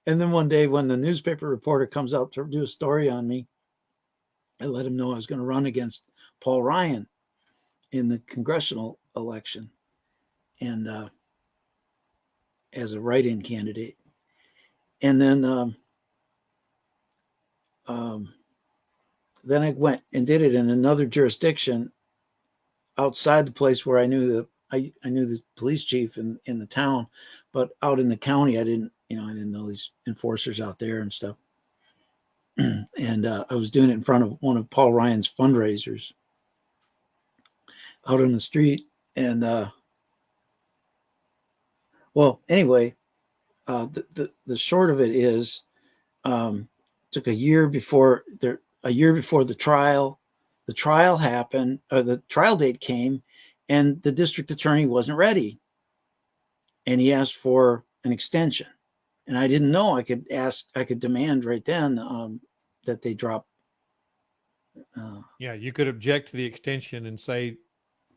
then one day when the newspaper reporter comes out to do a story on me, I let him know I was going to run against Paul Ryan in the congressional election, and as a write-in candidate. And then I went and did it in another jurisdiction outside the place where I knew the police chief in the town, but out in the county, I didn't know these enforcers out there and stuff. And I was doing it in front of one of Paul Ryan's fundraisers out on the street. And anyway, the short of it is, took a year before the trial. The trial happened, or the trial date came, and the district attorney wasn't ready, and he asked for an extension. And I didn't know I could demand right then that they drop. You could object to the extension and say,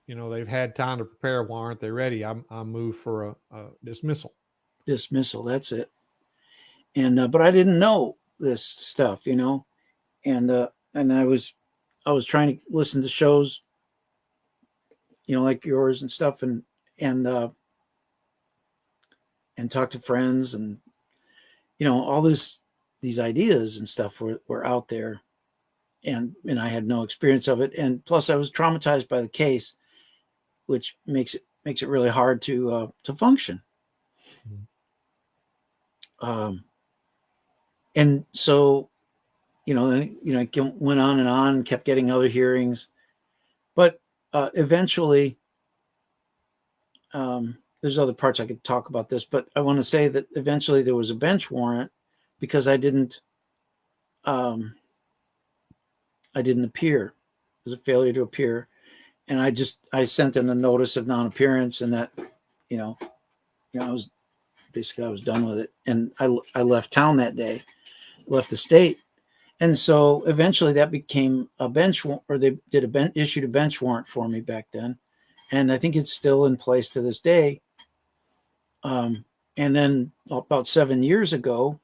they've had time to prepare. Why aren't they ready? I move for a dismissal. Dismissal, that's it. And but I didn't know this stuff, and I was trying to listen to shows, like yours and stuff, and talk to friends, and all these ideas and stuff were out there, and I had no experience of it, and plus I was traumatized by the case, which makes it really hard to function. And so, then I went on and on, kept getting other hearings, but eventually, there's other parts I could talk about this, but I want to say that eventually there was a bench warrant because I didn't appear. It was a failure to appear. And I sent in a notice of non-appearance, and that, I was done with it. And I left town that day, left the state. And so eventually that became a bench warrant, or they issued a bench warrant for me back then. And I think it's still in place to this day. And then about 7 years ago,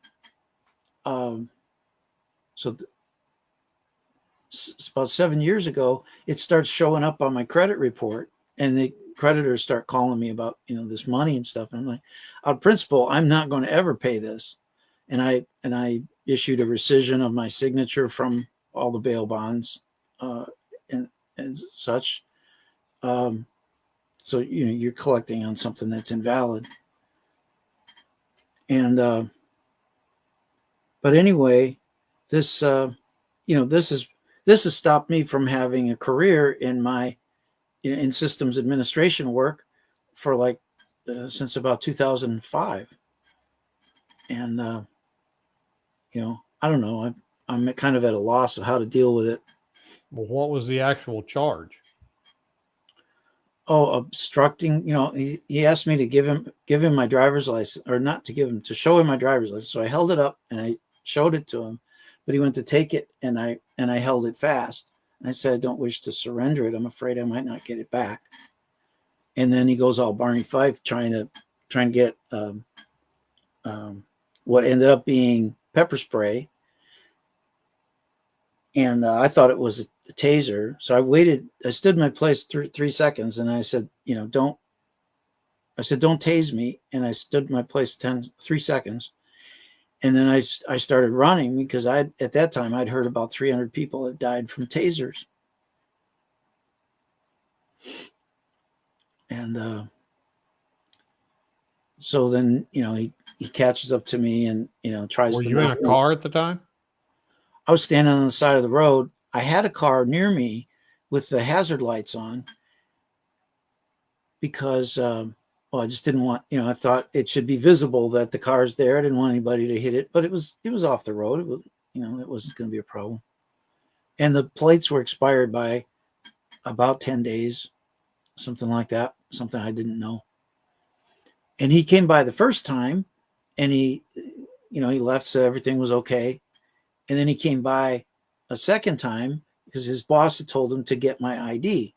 about 7 years ago, it starts showing up on my credit report, and the creditors start calling me about, this money and stuff. And I'm like, out of principle, I'm not going to ever pay this. And I issued a rescission of my signature from all the bail bonds, and such. So, you're collecting on something that's invalid. And, but anyway, this has stopped me from having a career in in systems administration work for like since about 2005. And, I don't know. I'm kind of at a loss of how to deal with it. Well, what was the actual charge? Oh, obstructing, he asked me to give him my driver's license, or not to give him, to show him my driver's license. So I held it up and I showed it to him, but he went to take it and I held it fast. And I said, I don't wish to surrender it. I'm afraid I might not get it back. And then he goes all Barney Fife trying to get what ended up being pepper spray. And I thought it was a taser. So I stood in my place 3 seconds and I said, don't tase me. And I stood in my place 3 seconds. And then I started running because at that time I'd heard about 300 people that died from tasers. And so then, he catches up to me and, tries Were to. you in a car at the time? I was standing on the side of the road. I had a car near me with the hazard lights on because, I just didn't want, I thought it should be visible that the car's there. I didn't want anybody to hit it, but it was off the road. It was, it wasn't going to be a problem. And the plates were expired by about 10 days, something like that, something I didn't know. And he came by the first time and he left, said everything was okay. And then he came by a second time because his boss had told him to get my ID.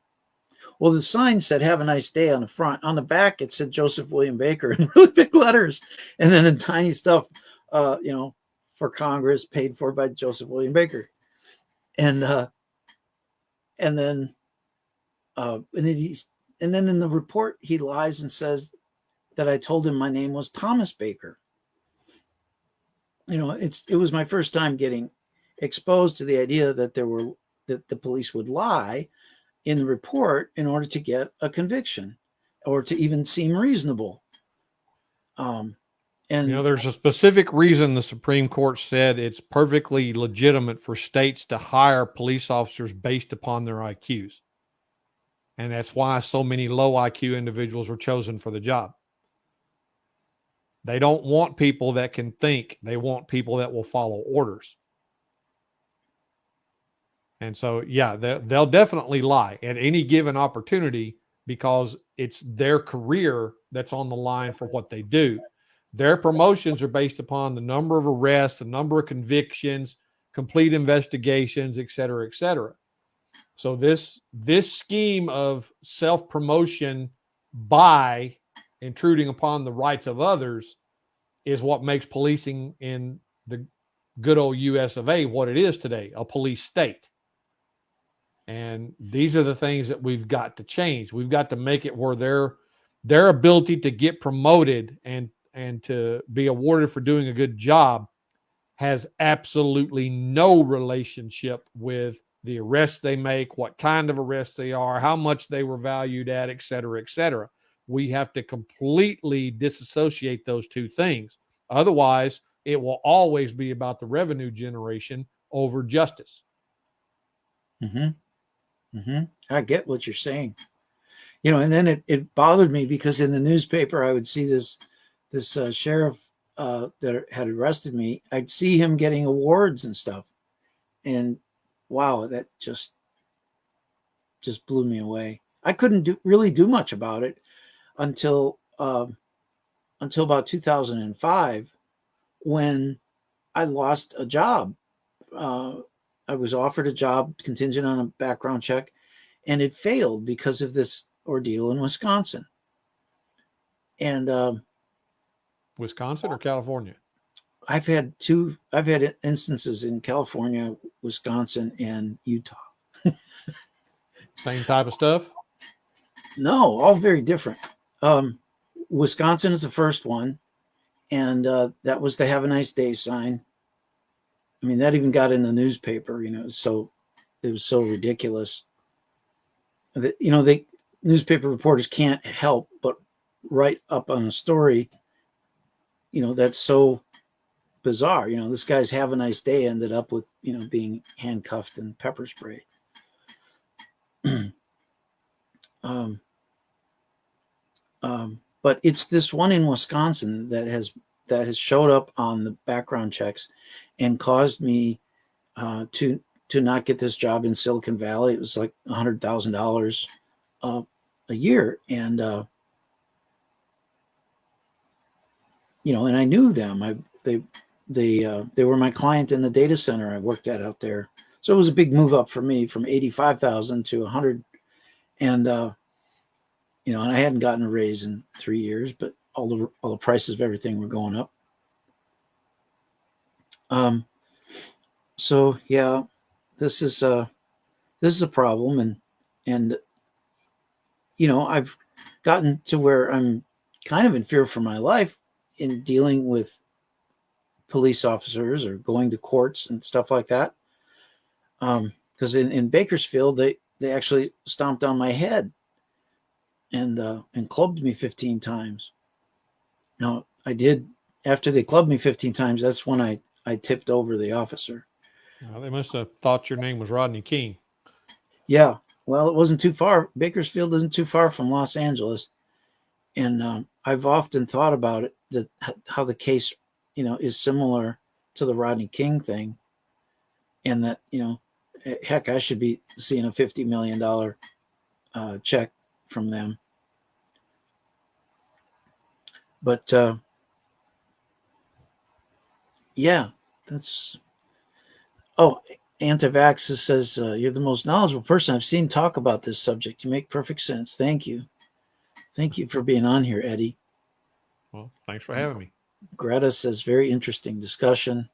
Well, the sign said, "Have a nice day" on the front. On the back, it said Joseph William Baker in really big letters. And then in tiny stuff, for Congress, paid for by Joseph William Baker. And then in the report, he lies and says that I told him my name was Thomas Baker. It was my first time getting exposed to the idea that that the police would lie in the report in order to get a conviction or to even seem reasonable. And there's a specific reason the Supreme Court said it's perfectly legitimate for states to hire police officers based upon their IQs. And that's why so many low IQ individuals were chosen for the job. They don't want people that can think. They want people that will follow orders. And so, yeah, they'll definitely lie at any given opportunity because it's their career that's on the line for what they do. Their promotions are based upon the number of arrests, the number of convictions, complete investigations, et cetera, et cetera. So this scheme of self-promotion by intruding upon the rights of others is what makes policing in the good old US of A what it is today, a police state. And these are the things that we've got to change. We've got to make it where their ability to get promoted and to be awarded for doing a good job has absolutely no relationship with the arrests they make, what kind of arrests they are, how much they were valued at, et cetera, et cetera. We have to completely disassociate those two things. Otherwise, it will always be about the revenue generation over justice. I get what you're saying. And then it bothered me because in the newspaper, I would see this sheriff that had arrested me. I'd see him getting awards and stuff. And wow, that just blew me away. I couldn't really do much about it until about 2005 when I lost a job. I was offered a job contingent on a background check, and it failed because of this ordeal in Wisconsin. And Wisconsin or California? I've had instances in California, Wisconsin, and Utah. Same type of stuff? No, all very different. Wisconsin is the first one, and that was the "Have a nice day" sign. I mean, that even got in the newspaper. It was so ridiculous. The newspaper reporters can't help but write up on a story, that's so bizarre. This guy's "Have a nice day" ended up with, being handcuffed and pepper sprayed. but it's this one in Wisconsin that has showed up on the background checks and caused me to not get this job in Silicon Valley. It was like $100,000 a year, and and I knew them. They were my client in the data center I worked at out there. So it was a big move up for me from 85,000 to 100, and and I hadn't gotten a raise in 3 years, but all the prices of everything were going up. So yeah, this is a problem, and I've gotten to where I'm kind of in fear for my life in dealing with police officers or going to courts and stuff like that. Because in Bakersfield, they actually stomped on my head and clubbed me 15 times. Now, I did, after they clubbed me 15 times, that's when I tipped over the officer. They must have thought your name was Rodney King. Yeah, well, it wasn't too far. Bakersfield isn't too far from Los Angeles. And I've often thought about it, how the case, is similar to the Rodney King thing. And that, heck, I should be seeing a $50 million check from them. But yeah, that's. Oh, Antivax says you're the most knowledgeable person I've seen talk about this subject. You make perfect sense. Thank you. Thank you for being on here, Eddie. Well, thanks for having me. Greta says very interesting discussion.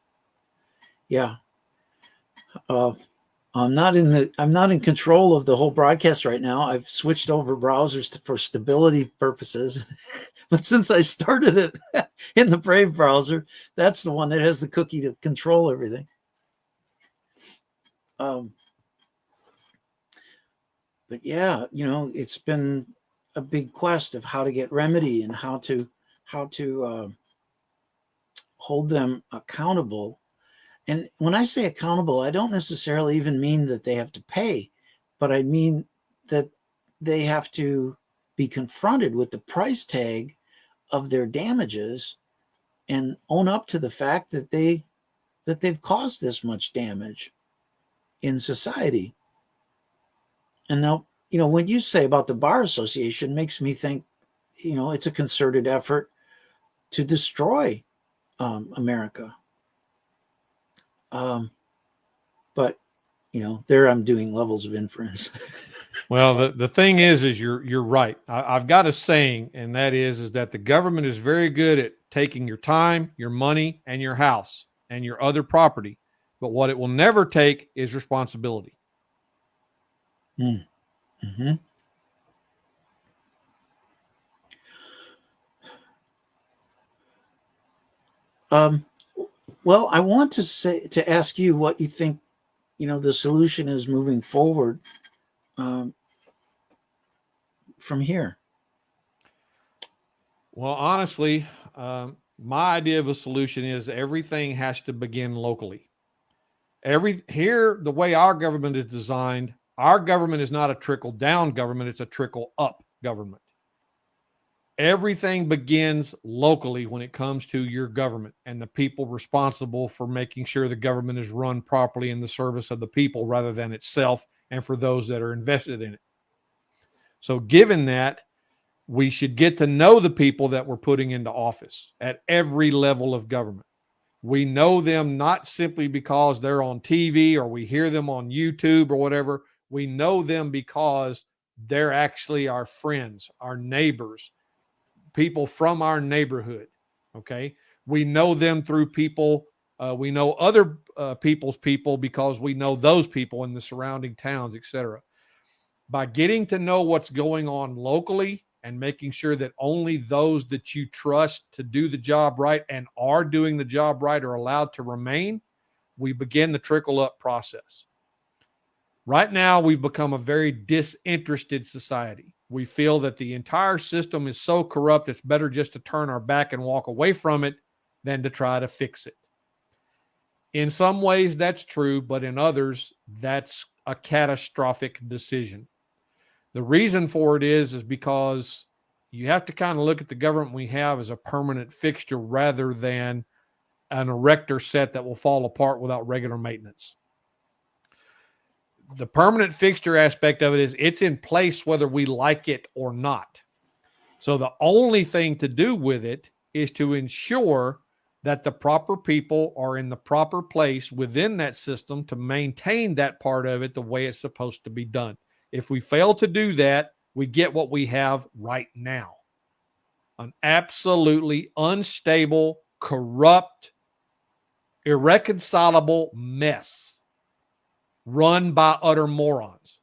Yeah. I'm not in control of the whole broadcast right now. I've switched over browsers for stability purposes. But since I started it in the Brave browser, that's the one that has the cookie to control everything. But yeah, it's been a big quest of how to get remedy and how to hold them accountable. And when I say accountable, I don't necessarily even mean that they have to pay, but I mean that they have to be confronted with the price tag of their damages and own up to the fact that they've caused this much damage in society. And now, when you say about the Bar Association, makes me think, it's a concerted effort to destroy America. But there I'm doing levels of inference. Well, the thing is you're right. I've got a saying, and that is that the government is very good at taking your time, your money, and your house and your other property. But what it will never take is responsibility. Mm-hmm. Well, I want to ask you what you think, the solution is moving forward from here. Well, honestly, my idea of a solution is everything has to begin locally. The way our government is designed, our government is not a trickle down government, it's a trickle up government. Everything begins locally when it comes to your government and the people responsible for making sure the government is run properly in the service of the people rather than itself and for those that are invested in it. So given that, we should get to know the people that we're putting into office at every level of government. We know them not simply because they're on TV or we hear them on YouTube or whatever. We know them because they're actually our friends, our neighbors, people from our neighborhood. Okay. We know them through people. We know other people's people because we know those people in the surrounding towns, etc. By getting to know what's going on locally and making sure that only those that you trust to do the job right and are doing the job right are allowed to remain, we begin the trickle up process. Right now, we've become a very disinterested society. We feel that the entire system is so corrupt, it's better just to turn our back and walk away from it than to try to fix it. In some ways, that's true, but in others, that's a catastrophic decision. The reason for it is because you have to kind of look at the government we have as a permanent fixture rather than an erector set that will fall apart without regular maintenance. The permanent fixture aspect of it is it's in place whether we like it or not. So the only thing to do with it is to ensure that the proper people are in the proper place within that system to maintain that part of it the way it's supposed to be done. If we fail to do that, we get what we have right now. An absolutely unstable, corrupt, irreconcilable mess run by utter morons.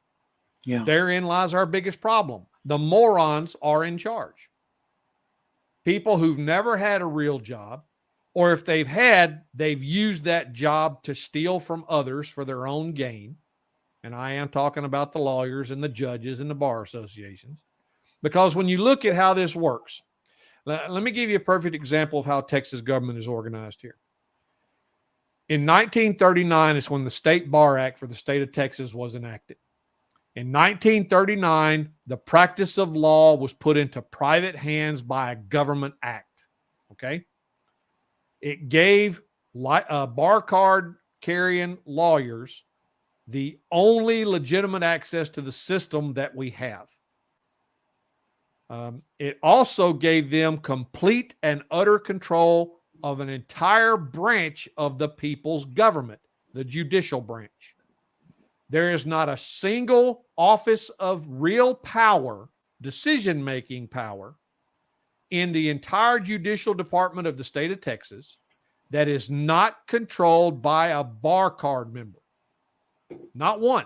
Yeah. Therein lies our biggest problem. The morons are in charge. People who've never had a real job, or if they've had, they've used that job to steal from others for their own gain. And I am talking about the lawyers and the judges and the bar associations. Because when you look at how this works, let me give you a perfect example of how Texas government is organized here. In 1939 is when the State Bar Act for the state of Texas was enacted. In 1939, the practice of law was put into private hands by a government act. Okay? It gave bar card carrying lawyers the only legitimate access to the system that we have. It also gave them complete and utter control of an entire branch of the people's government, the judicial branch. There is not a single office of real power, decision-making power, in the entire judicial department of the state of Texas that is not controlled by a bar card member. Not one.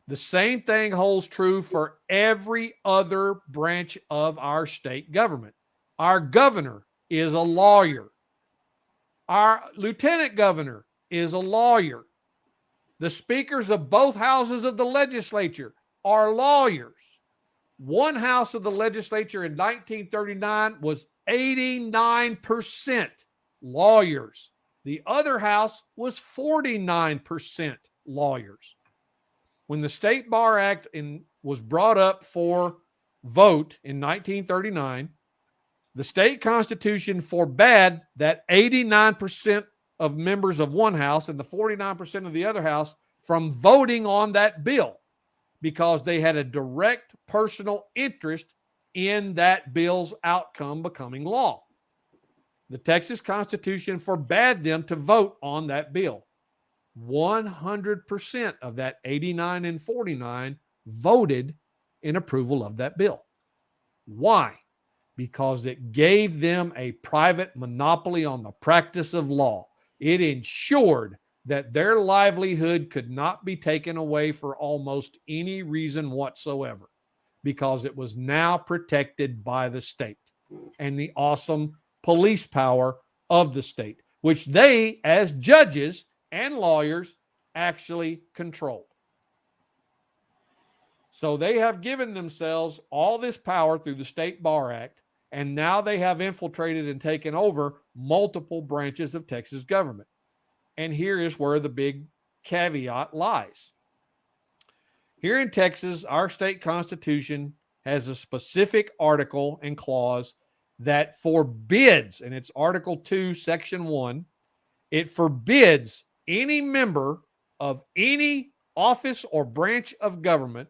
The same thing holds true for every other branch of our state government. Our governor is a lawyer. Our lieutenant governor is a lawyer. The speakers of both houses of the legislature are lawyers. One house of the legislature in 1939 was 89% lawyers. The other house was 49% lawyers. When the State Bar Act was brought up for vote in 1939, the state constitution forbade that 89% of members of one house and the 49% of the other house from voting on that bill because they had a direct personal interest in that bill's outcome becoming law. The Texas Constitution forbade them to vote on that bill. 100% of that 89 and 49 voted in approval of that bill. Why? Because it gave them a private monopoly on the practice of law. It ensured that their livelihood could not be taken away for almost any reason whatsoever, because it was now protected by the state and the awesome police power of the state, which they, as judges and lawyers, actually controlled. So they have given themselves all this power through the State Bar Act, and now they have infiltrated and taken over multiple branches of Texas government. And here is where the big caveat lies. Here in Texas, our state constitution has a specific article and clause that forbids, and it's Article 2, Section 1, it forbids any member of any office or branch of government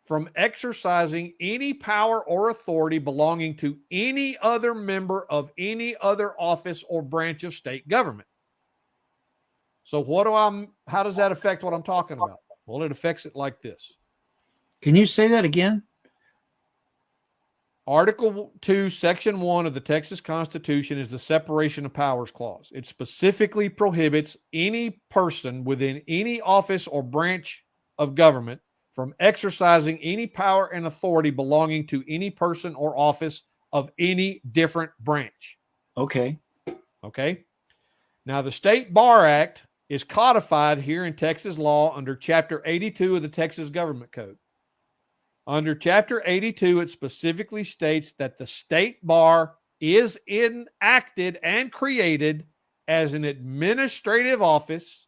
from exercising any power or authority belonging to any other member of any other office or branch of state government. So how does that affect what I'm talking about? Well, it affects it like this. Can you say that again? Article 2, Section 1 of the Texas Constitution is the separation of powers clause. It specifically prohibits any person within any office or branch of government from exercising any power and authority belonging to any person or office of any different branch. Okay. Okay. Now, the State Bar Act is codified here in Texas law under Chapter 82 of the Texas Government Code. Under Chapter 82, it specifically states that the state bar is enacted and created as an administrative office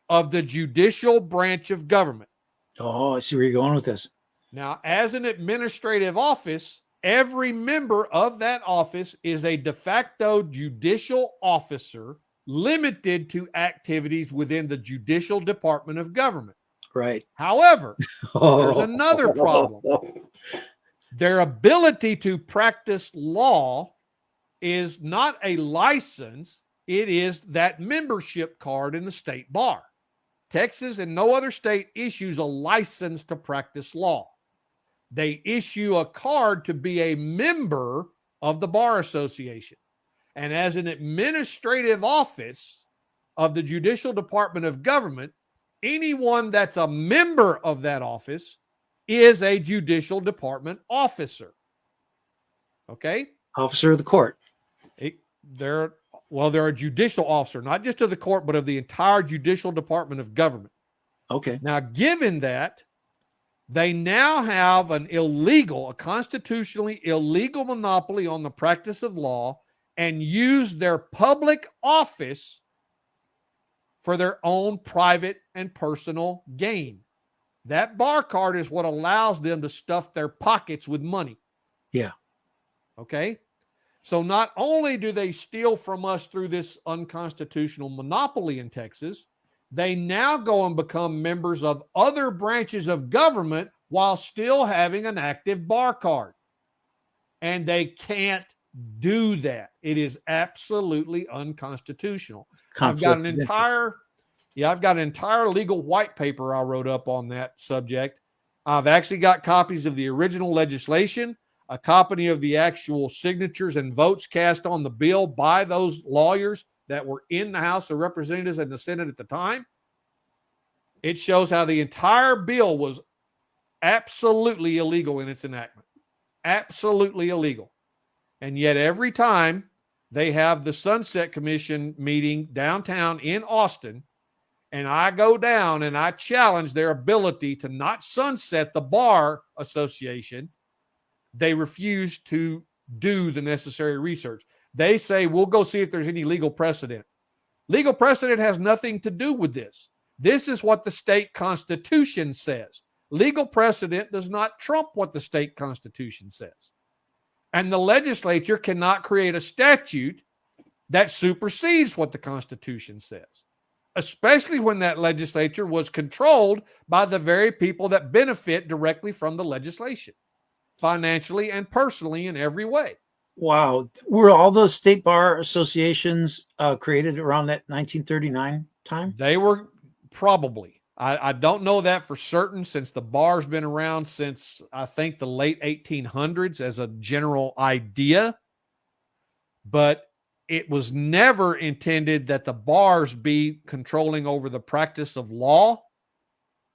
of the judicial branch of government. Oh, I see where you're going with this. Now, as an administrative office, every member of that office is a de facto judicial officer limited to activities within the judicial department of government. Right. However, there's another problem. Their ability to practice law is not a license. It is that membership card in the state bar. Texas and no other state issues a license to practice law. They issue a card to be a member of the bar association. And as an administrative office of the judicial department of government, anyone that's a member of that office is a judicial department officer. Okay? Officer of the court. They're a judicial officer, not just of the court, but of the entire judicial department of government. Okay. Now, given that, they now have a constitutionally illegal monopoly on the practice of law and use their public office for their own private and personal gain. That bar card is what allows them to stuff their pockets with money. Yeah. Okay? So not only do they steal from us through this unconstitutional monopoly in Texas, they now go and become members of other branches of government while still having an active bar card. And they can't do that. It is absolutely unconstitutional. I've got an entire legal white paper I wrote up on that subject. I've actually got copies of the original legislation, a copy of the actual signatures and votes cast on the bill by those lawyers that were in the House of Representatives and the Senate at the time. It shows how the entire bill was absolutely illegal in its enactment. Absolutely illegal. And yet every time they have the Sunset Commission meeting downtown in Austin, and I go down and I challenge their ability to not sunset the Bar Association, they refuse to do the necessary research. They say, we'll go see if there's any legal precedent. Legal precedent has nothing to do with this. This is what the state constitution says. Legal precedent does not trump what the state constitution says. And the legislature cannot create a statute that supersedes what the Constitution says, especially when that legislature was controlled by the very people that benefit directly from the legislation, financially and personally in every way. Wow. Were all those state bar associations created around that 1939 time? They were probably. I don't know that for certain, since the bar's been around since, I think, the late 1800s as a general idea. But it was never intended that the bars be controlling over the practice of law,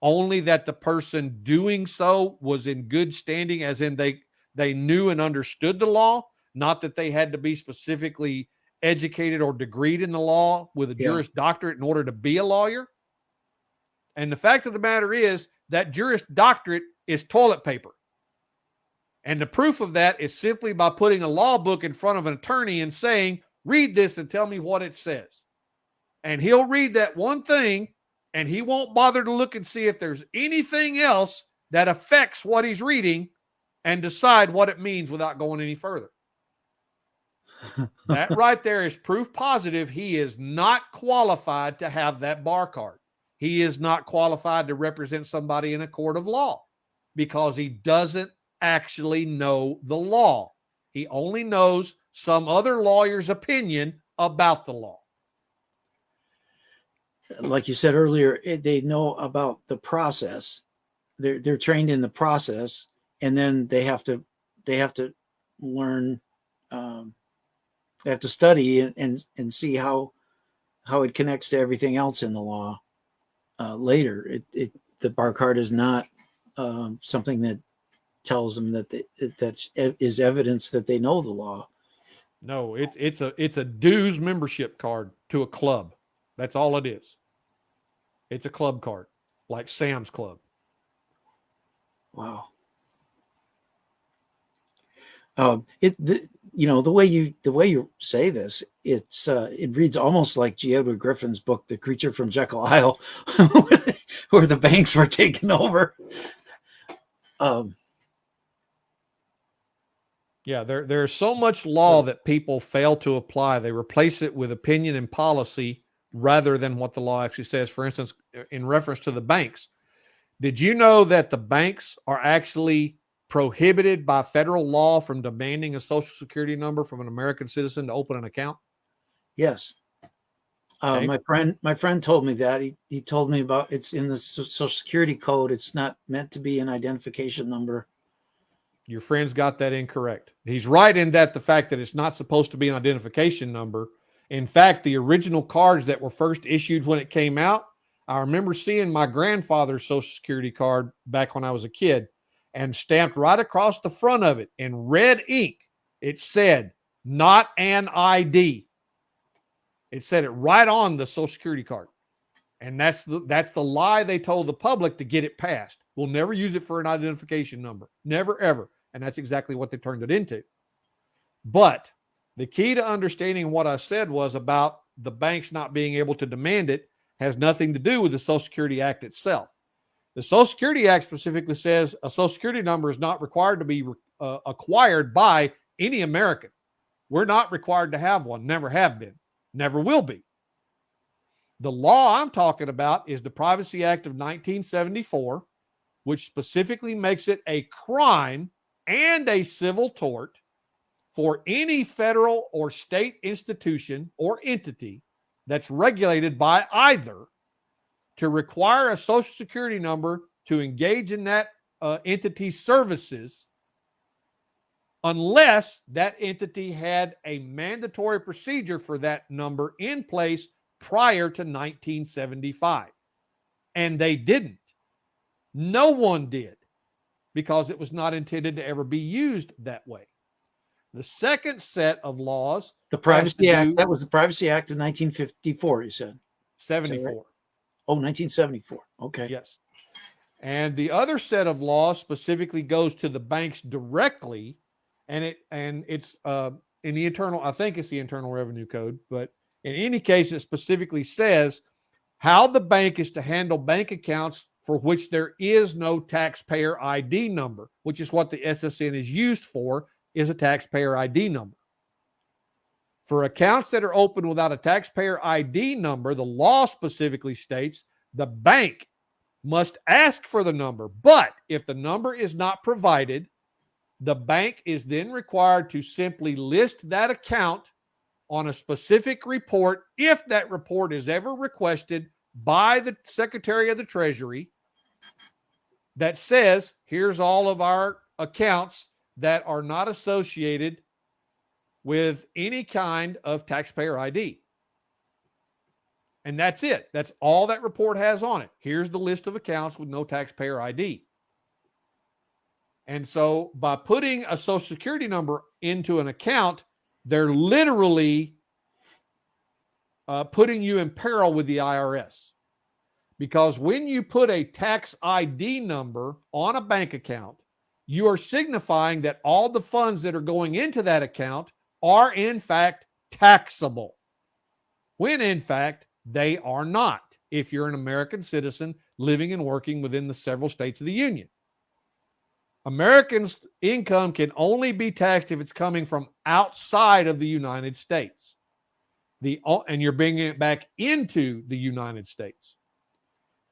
only that the person doing so was in good standing, as in they knew and understood the law, not that they had to be specifically educated or degreed in the law with a Juris Doctorate in order to be a lawyer. And the fact of the matter is that Juris Doctorate is toilet paper. And the proof of that is simply by putting a law book in front of an attorney and saying, read this and tell me what it says. And he'll read that one thing, and he won't bother to look and see if there's anything else that affects what he's reading and decide what it means without going any further. That right there is proof positive he is not qualified to have that bar card. He is not qualified to represent somebody in a court of law because he doesn't actually know the law. He only knows some other lawyer's opinion about the law. Like you said earlier, they know about the process. They're trained in the process, and then they have to learn. They have to study and see how it connects to everything else in the law. Later, the bar card is not something that tells them that that is evidence that they know the law. No, it's a dues membership card to a club. That's all it is. It's a club card, like Sam's Club. Wow. The way you say this, it reads almost like G. Edward Griffin's book, The Creature from Jekyll Isle, where the banks were taken over. Yeah, there's so much law that people fail to apply. They replace it with opinion and policy rather than what the law actually says. For instance, in reference to the banks, did you know that the banks are actually prohibited by federal law from demanding a social security number from an American citizen to open an account? Yes. Okay. My friend told me that. He told me about it's in the Social Security code. It's not meant to be an identification number. Your friend's got that incorrect. He's right in that the fact that it's not supposed to be an identification number. In fact, the original cards that were first issued when it came out, I remember seeing my grandfather's Social Security card back when I was a kid, and stamped right across the front of it in red ink, it said, "Not an ID." It said it right on the Social Security card. And that's the lie they told the public to get it passed. We'll never use it for an identification number. Never, ever. And that's exactly what they turned it into. But the key to understanding what I said was about the banks not being able to demand it has nothing to do with the Social Security Act itself. The Social Security Act specifically says a Social Security number is not required to be acquired by any American. We're not required to have one. Never have been. Never will be. The law I'm talking about is the Privacy Act of 1974, which specifically makes it a crime and a civil tort for any federal or state institution or entity that's regulated by either to require a Social Security number to engage in that entity's services unless that entity had a mandatory procedure for that number in place prior to 1975. And they didn't. No one did, because it was not intended to ever be used that way. The second set of laws, The Privacy Act, that was the Privacy Act of 1954, you said? 74. Right? Oh, 1974. Okay. Yes. And the other set of laws specifically goes to the banks directly, and it's in the internal, I think it's the Internal Revenue Code, but in any case, it specifically says how the bank is to handle bank accounts for which there is no taxpayer ID number, which is what the SSN is used for, is a taxpayer ID number. For accounts that are open without a taxpayer ID number, the law specifically states the bank must ask for the number. But if the number is not provided, the bank is then required to simply list that account on a specific report if that report is ever requested by the Secretary of the Treasury that says, here's all of our accounts that are not associated with any kind of taxpayer ID. And that's it. That's all that report has on it. Here's the list of accounts with no taxpayer ID. And so by putting a Social Security number into an account, they're literally putting you in peril with the IRS. Because when you put a tax ID number on a bank account, you are signifying that all the funds that are going into that account are in fact taxable, when in fact they are not, if you're an American citizen living and working within the several states of the Union. Americans' income can only be taxed if it's coming from outside of the United States. And you're bringing it back into the United States.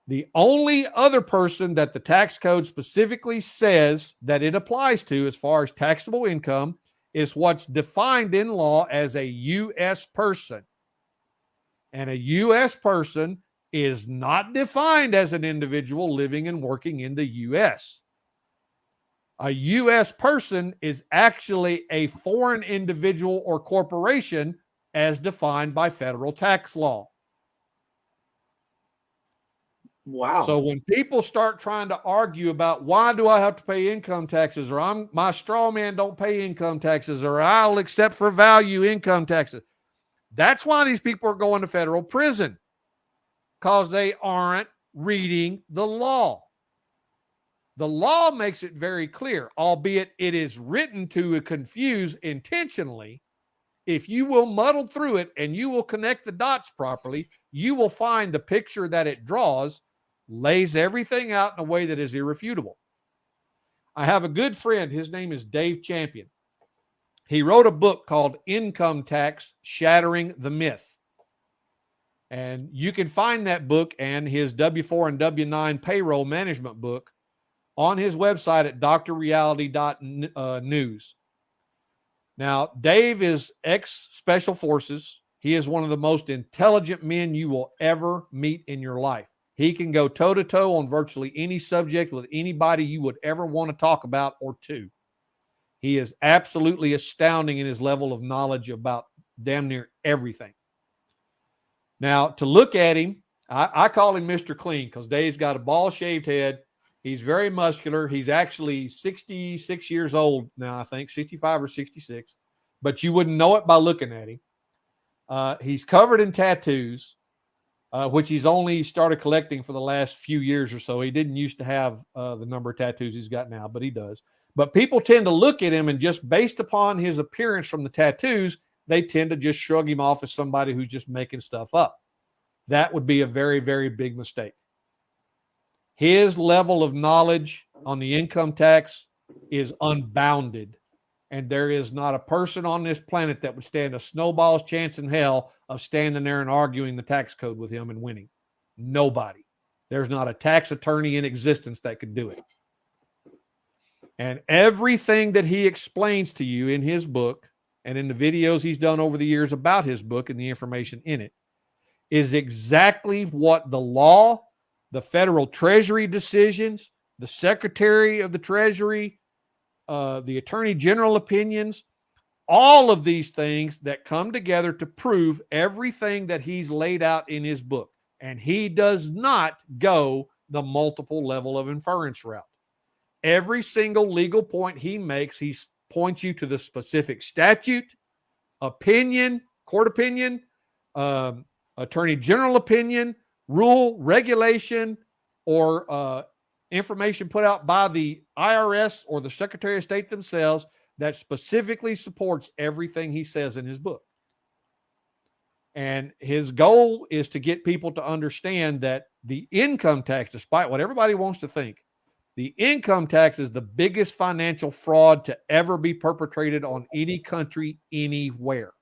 The only other person that the tax code specifically says that it applies to as far as taxable income is what's defined in law as a U.S. person. And a U.S. person is not defined as an individual living and working in the U.S. A U.S. person is actually a foreign individual or corporation as defined by federal tax law. Wow. So when people start trying to argue about why do I have to pay income taxes, or my straw man don't pay income taxes, or I'll accept for value income taxes, that's why these people are going to federal prison, because they aren't reading the law. The law makes it very clear, albeit it is written to confuse intentionally. If you will muddle through it and you will connect the dots properly, you will find the picture that it draws lays everything out in a way that is irrefutable. I have a good friend. His name is Dave Champion. He wrote a book called Income Tax: Shattering the Myth. And you can find that book and his W-4 and W-9 payroll management book on his website at drreality.news. Now, Dave is ex-Special Forces. He is one of the most intelligent men you will ever meet in your life. He can go toe-to-toe on virtually any subject with anybody you would ever want to talk about or to. He is absolutely astounding in his level of knowledge about damn near everything. Now, to look at him, I call him Mr. Clean because Dave's got a ball-shaved head. He's very muscular. He's actually 66 years old now, I think, 65 or 66. But you wouldn't know it by looking at him. He's covered in tattoos, which he's only started collecting for the last few years or so. He didn't used to have the number of tattoos he's got now, but he does. But people tend to look at him and just based upon his appearance from the tattoos, they tend to just shrug him off as somebody who's just making stuff up. That would be a very, very big mistake. His level of knowledge on the income tax is unbounded. And there is not a person on this planet that would stand a snowball's chance in hell of standing there and arguing the tax code with him and winning. Nobody. There's not a tax attorney in existence that could do it. And everything that he explains to you in his book and in the videos he's done over the years about his book and the information in it is exactly what the law, the federal treasury decisions, the secretary of the treasury, the attorney general opinions, all of these things that come together to prove everything that he's laid out in his book. And he does not go the multiple level of inference route. Every single legal point he makes, he points you to the specific statute, opinion, court opinion, attorney general opinion, rule, regulation, or information put out by the IRS or the Secretary of State themselves that specifically supports everything he says in his book. And his goal is to get people to understand that the income tax, despite what everybody wants to think, the income tax is the biggest financial fraud to ever be perpetrated on any country, anywhere.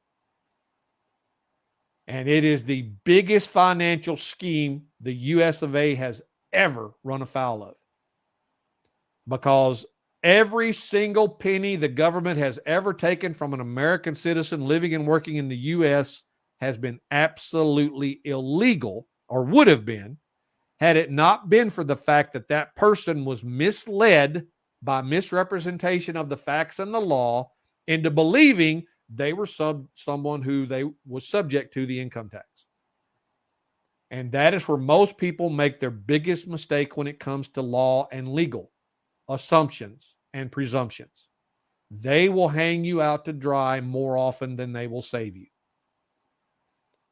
And it is the biggest financial scheme the US of A has ever run afoul of. Because every single penny the government has ever taken from an American citizen living and working in the US has been absolutely illegal, or would have been, had it not been for the fact that that person was misled by misrepresentation of the facts and the law into believing they were someone who they was subject to the income tax. And that is where most people make their biggest mistake when it comes to law and legal assumptions and presumptions. They will hang you out to dry more often than they will save you.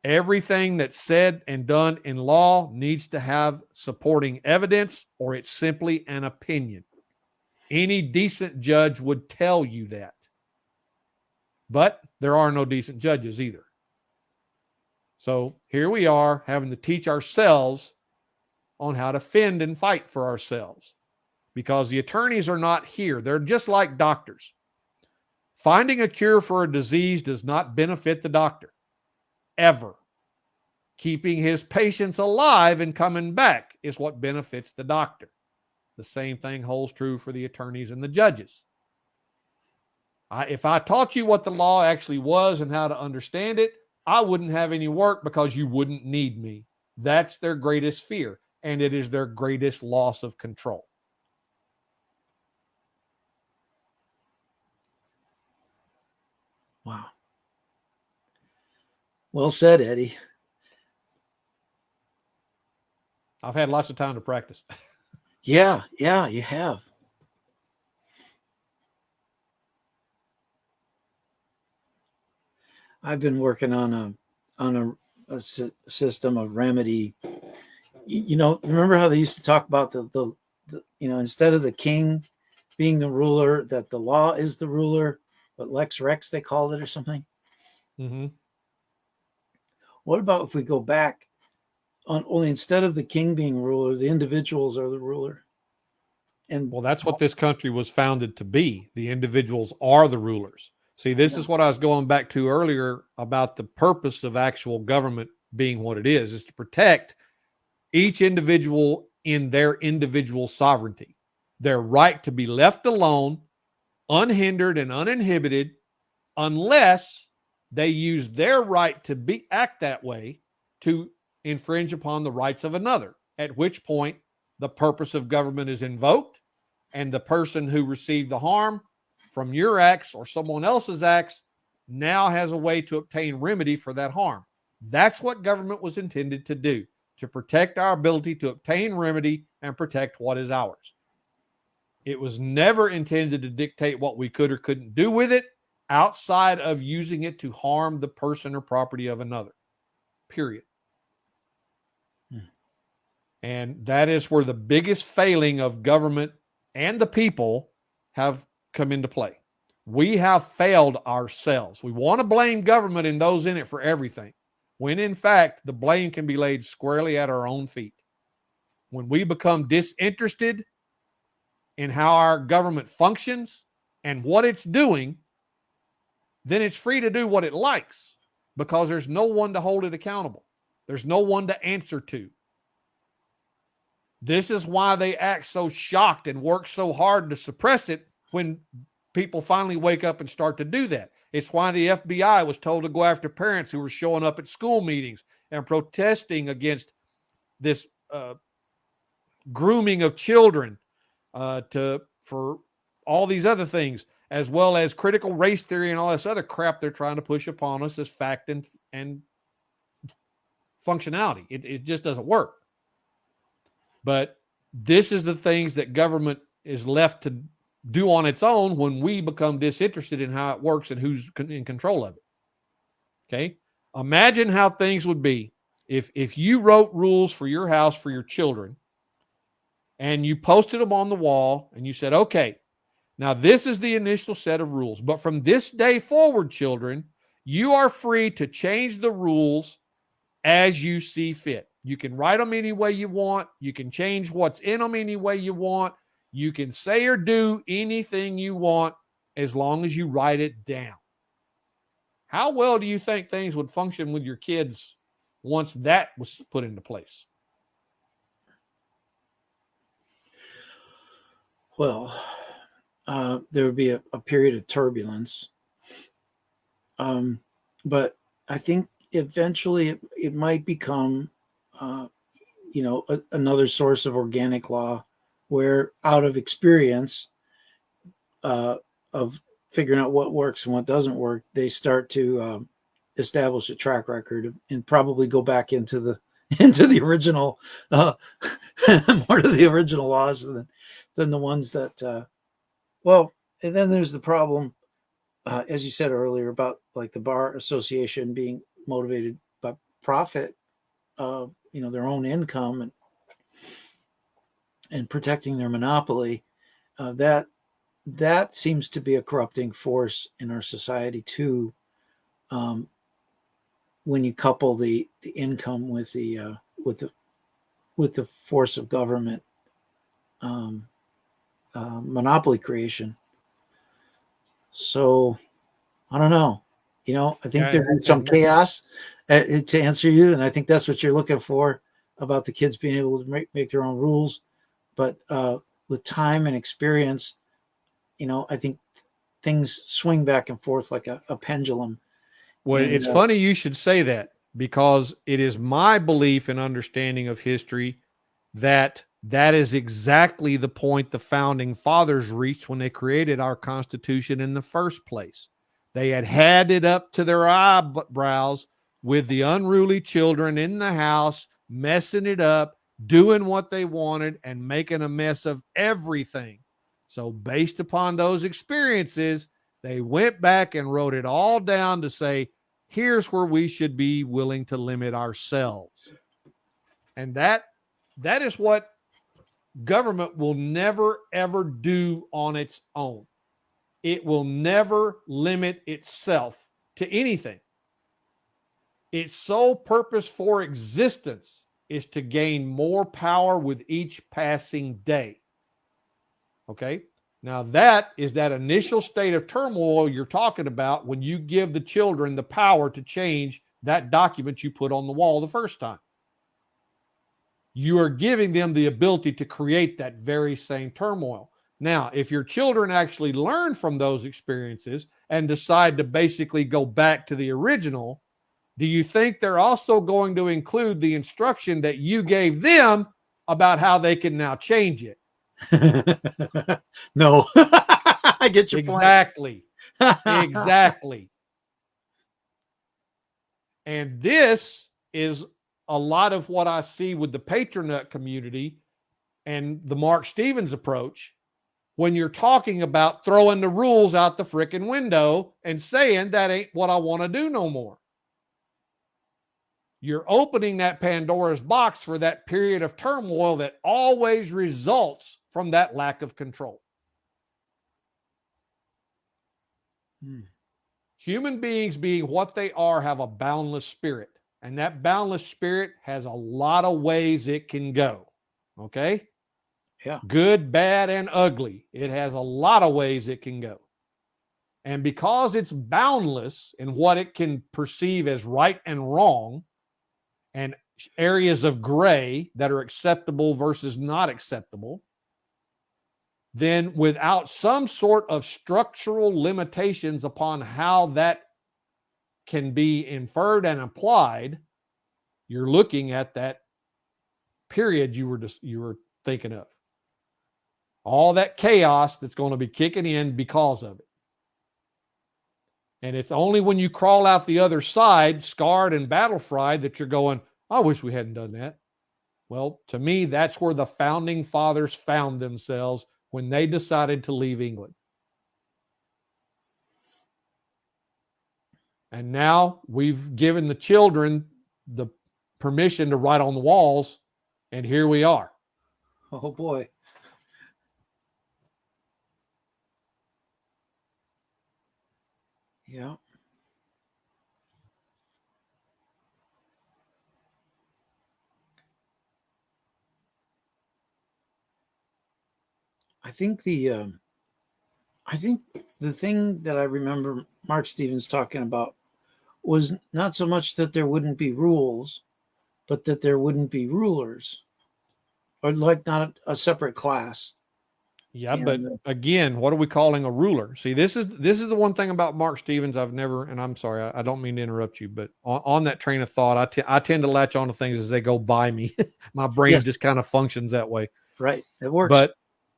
Everything that's said and done in law needs to have supporting evidence, or it's simply an opinion. Any decent judge would tell you that. But there are no decent judges either. So here we are having to teach ourselves on how to fend and fight for ourselves, because the attorneys are not here. They're just like doctors. Finding a cure for a disease does not benefit the doctor, ever. Keeping his patients alive and coming back is what benefits the doctor. The same thing holds true for the attorneys and the judges. If I taught you what the law actually was and how to understand it, I wouldn't have any work because you wouldn't need me. That's their greatest fear, and it is their greatest loss of control. Wow. Well said, Eddie. I've had lots of time to practice. Yeah, you have. I've been working on a system of remedy. Remember how they used to talk about the instead of the king being the ruler, that the law is the ruler, but Lex Rex they called it or something. Mm-hmm. What about if we go back on only instead of the king being ruler, the individuals are the ruler? And well, that's what this country was founded to be. The individuals are the rulers. See, this is what I was going back to earlier about the purpose of actual government being what it is to protect each individual in their individual sovereignty, their right to be left alone, unhindered and uninhibited, unless they use their right to act that way to infringe upon the rights of another, at which point the purpose of government is invoked, and the person who received the harm from your acts or someone else's acts now has a way to obtain remedy for that harm. That's what government was intended to do, to protect our ability to obtain remedy and protect what is ours. It was never intended to dictate what we could or couldn't do with it outside of using it to harm the person or property of another, period. And that is where the biggest failing of government and the people have come into play. We have failed ourselves. We want to blame government and those in it for everything, when in fact the blame can be laid squarely at our own feet. When we become disinterested in how our government functions and what it's doing, then it's free to do what it likes because there's no one to hold it accountable. There's no one to answer to. This is why they act so shocked and work so hard to suppress it when people finally wake up and start to do that. It's why the FBI was told to go after parents who were showing up at school meetings and protesting against this grooming of children for all these other things, as well as critical race theory and all this other crap they're trying to push upon us as fact and functionality. It just doesn't work. But this is the things that government is left to do on its own when we become disinterested in how it works and who's in control of it. Okay? Imagine how things would be if you wrote rules for your house for your children and you posted them on the wall and you said, okay, now this is the initial set of rules, but from this day forward, children, you are free to change the rules as you see fit. You can write them any way you want. You can change what's in them any way you want. You can say or do anything you want as long as you write it down. How well do you think things would function with your kids once that was put into place? Well, there would be a period of turbulence. But I think eventually it might become, another source of organic law where out of experience of figuring out what works and what doesn't work, they start to establish a track record and probably go back into the original, more to the original laws than the ones that, and then there's the problem, as you said earlier, about like the Bar Association being motivated by profit, their own income and protecting their monopoly. That seems to be a corrupting force in our society too. When you couple the income with the force of government monopoly creation. So I don't know. I think there's some chaos to answer you, and I think that's what you're looking for about the kids being able to make their own rules. But with time and experience, I think things swing back and forth like a pendulum. Well, it's funny you should say that, because it is my belief and understanding of history that is exactly the point the founding fathers reached when they created our Constitution in the first place. They had it up to their eyebrows with the unruly children in the house, messing it up, doing what they wanted, and making a mess of everything. So based upon those experiences, they went back and wrote it all down to say, here's where we should be willing to limit ourselves. And that is what government will never, ever do on its own. It will never limit itself to anything. Its sole purpose for existence is to gain more power with each passing day. Okay? Now, that is that initial state of turmoil you're talking about when you give the children the power to change that document you put on the wall the first time. You are giving them the ability to create that very same turmoil. Now, if your children actually learn from those experiences and decide to basically go back to the original, do you think they're also going to include the instruction that you gave them about how they can now change it? No. I get your Exactly. point. Exactly. And this is a lot of what I see with the Patronut community and the Mark Stevens approach when you're talking about throwing the rules out the frickin' window and saying that ain't what I want to do no more. You're opening that Pandora's box for that period of turmoil that always results from that lack of control. Human beings, being what they are, have a boundless spirit. And that boundless spirit has a lot of ways it can go. Okay? Yeah. Good, bad, and ugly. It has a lot of ways it can go. And because it's boundless in what it can perceive as right and wrong, and areas of gray that are acceptable versus not acceptable, then without some sort of structural limitations upon how that can be inferred and applied, you're looking at that period you were thinking of. All that chaos that's going to be kicking in because of it. And it's only when you crawl out the other side, scarred and battle-fried, that you're going, I wish we hadn't done that. Well, to me, that's where the founding fathers found themselves when they decided to leave England. And now we've given the children the permission to write on the walls, and here we are. Oh, boy. Yeah. I think the thing that I remember Mark Stevens talking about was not so much that there wouldn't be rules, but that there wouldn't be rulers, or like not a separate class. Yeah, And, but again, what are we calling a ruler? See, this is the one thing about Mark Stevens I've never, and I'm sorry, I don't mean to interrupt you, but on that train of thought, I tend to latch on to things as they go by me. My brain Yes. just kind of functions that way. Right. It works. But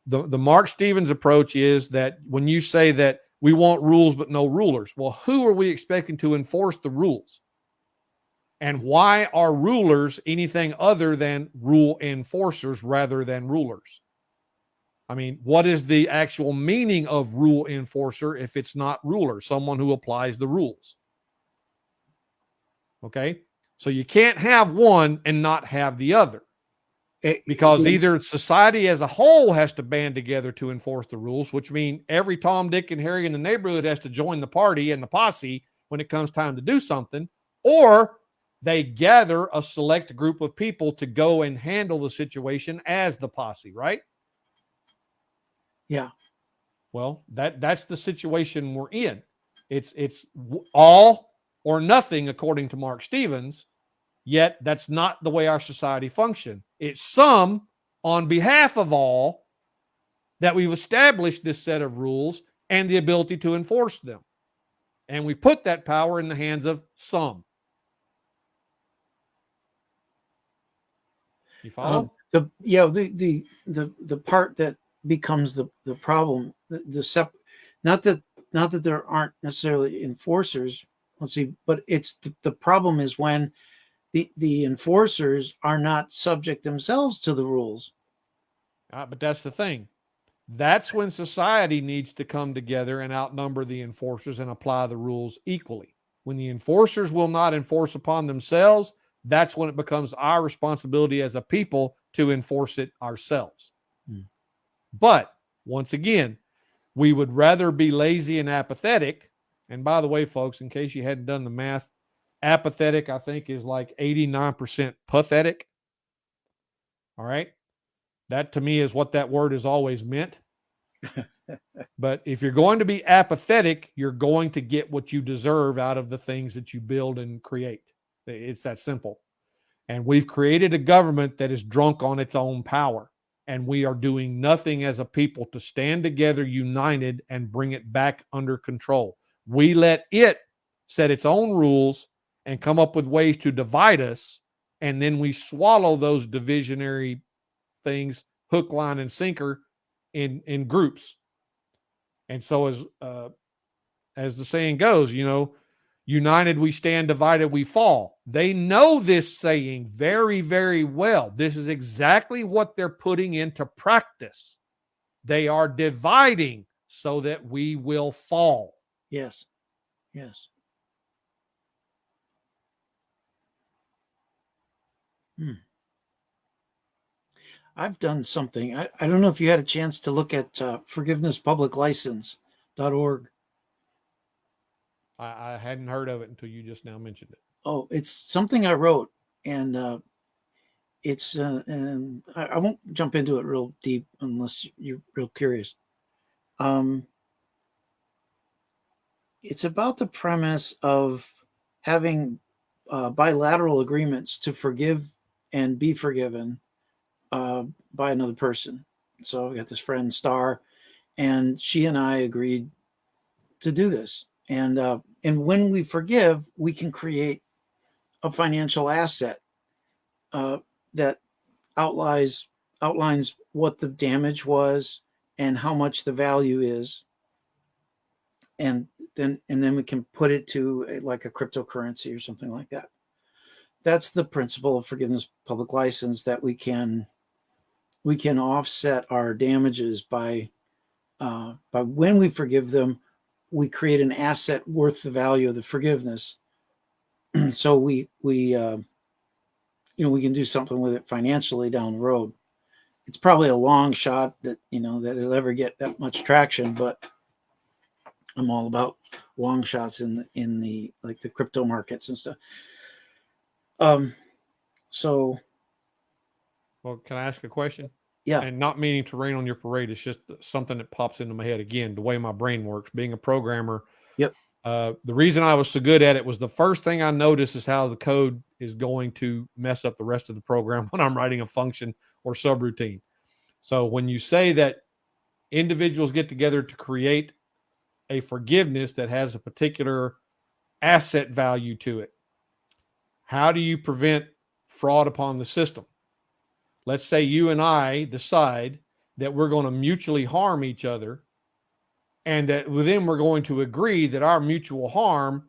the Mark Stevens approach is that when you say that we want rules but no rulers, well, who are we expecting to enforce the rules? And why are rulers anything other than rule enforcers rather than rulers? I mean, what is the actual meaning of rule enforcer if it's not ruler, someone who applies the rules? Okay. So you can't have one and not have the other, because either society as a whole has to band together to enforce the rules, which means every Tom, Dick, and Harry in the neighborhood has to join the party and the posse when it comes time to do something, or they gather a select group of people to go and handle the situation as the posse, right? Yeah. Well, that's the situation we're in. It's all or nothing, according to Mark Stevens, yet that's not the way our society functions. It's some on behalf of all that we've established this set of rules and the ability to enforce them. And we put that power in the hands of some. You follow? The part that becomes the problem, not that there aren't necessarily enforcers, let's see, but it's the problem is when the enforcers are not subject themselves to the rules. But that's the thing. That's when society needs to come together and outnumber the enforcers and apply the rules equally. When the enforcers will not enforce upon themselves, that's when it becomes our responsibility as a people to enforce it ourselves. But once again, we would rather be lazy and apathetic. And by the way, folks, in case you hadn't done the math, apathetic, I think, is like 89% pathetic. All right. That to me is what that word has always meant. But if you're going to be apathetic, you're going to get what you deserve out of the things that you build and create. It's that simple. And we've created a government that is drunk on its own power. And we are doing nothing as a people to stand together, united, and bring it back under control. We let it set its own rules and come up with ways to divide us. And then we swallow those divisionary things, hook, line, and sinker in groups. And so as the saying goes, united we stand, divided we fall. They know this saying very, very well. This is exactly what they're putting into practice. They are dividing so that we will fall. Yes. Yes. I've done something. I don't know if you had a chance to look at forgivenesspubliclicense.org. I hadn't heard of it until you just now mentioned it. Oh, it's something I wrote, and it's and I won't jump into it real deep unless you're real curious. It's about the premise of having bilateral agreements to forgive and be forgiven by another person. So I got this friend Star, and she and I agreed to do this. And when we forgive, we can create a financial asset that outlines what the damage was and how much the value is, and then we can put it to like a cryptocurrency or something like that. That's the principle of forgiveness public license, that we can offset our damages by when we forgive them, we create an asset worth the value of the forgiveness. So we can do something with it financially down the road. It's probably a long shot that that it'll ever get that much traction, but I'm all about long shots in the like the crypto markets and stuff. So, well, can I ask a question? Yeah. And not meaning to rain on your parade, it's just something that pops into my head again, the way my brain works, being a programmer. Yep. The reason I was so good at it was the first thing I noticed is how the code is going to mess up the rest of the program when I'm writing a function or subroutine. So when you say that individuals get together to create a forgiveness that has a particular asset value to it, how do you prevent fraud upon the system? Let's say you and I decide that we're going to mutually harm each other, and that within we're going to agree that our mutual harm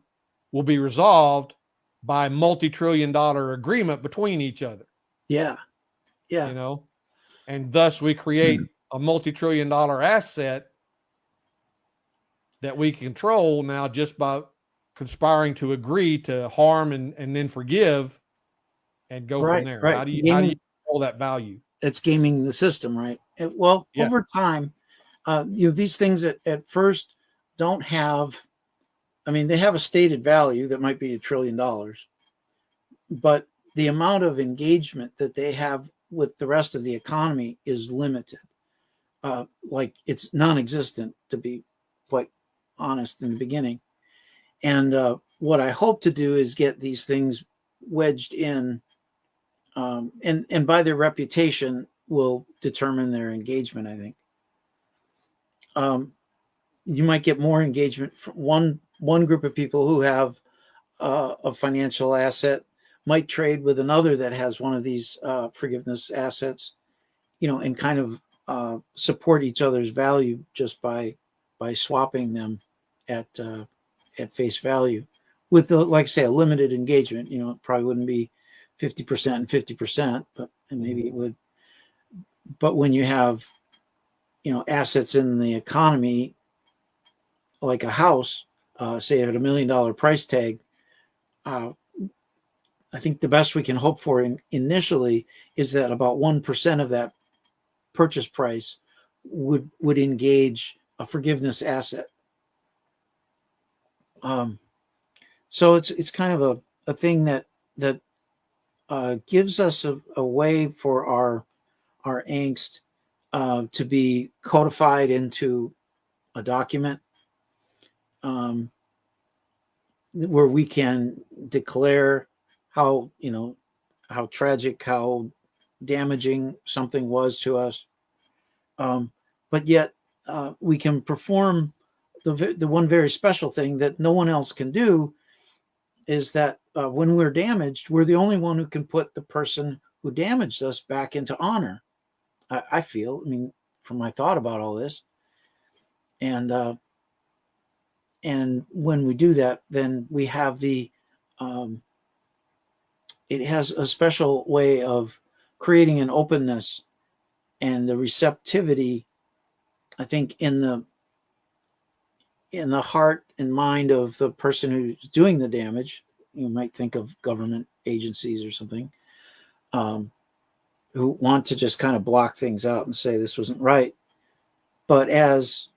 will be resolved by multi-trillion-dollar agreement between each other. Yeah. And thus we create a multi-trillion-dollar asset that we control now just by conspiring to agree to harm and then forgive and go from there. Right. How do you control that value? It's gaming the system, right? Over time, these things at first don't have, they have a stated value that might be $1 trillion, but the amount of engagement that they have with the rest of the economy is limited. Like it's non-existent, to be quite honest, in the beginning. And what I hope to do is get these things wedged in, and by their reputation will determine their engagement, I think. You might get more engagement from one group of people who have a financial asset might trade with another that has one of these forgiveness assets, and kind of support each other's value just by swapping them at face value, with like I say, a limited engagement. It probably wouldn't be 50% and 50%, but maybe it would. But when you have assets in the economy, like a house, say at $1 million price tag, I think the best we can hope for initially is that about 1% of that purchase price would engage a forgiveness asset. So it's kind of a thing that gives us a way for our angst to be codified into a document where we can declare how, how tragic, how damaging something was to us. But yet we can perform the one very special thing that no one else can do, is that when we're damaged, we're the only one who can put the person who damaged us back into honor. I feel, from my thought about all this. And when we do that, then we have it has a special way of creating an openness and the receptivity, I think, in the heart and mind of the person who's doing the damage. You might think of government agencies or something, who want to just kind of block things out and say this wasn't right. But as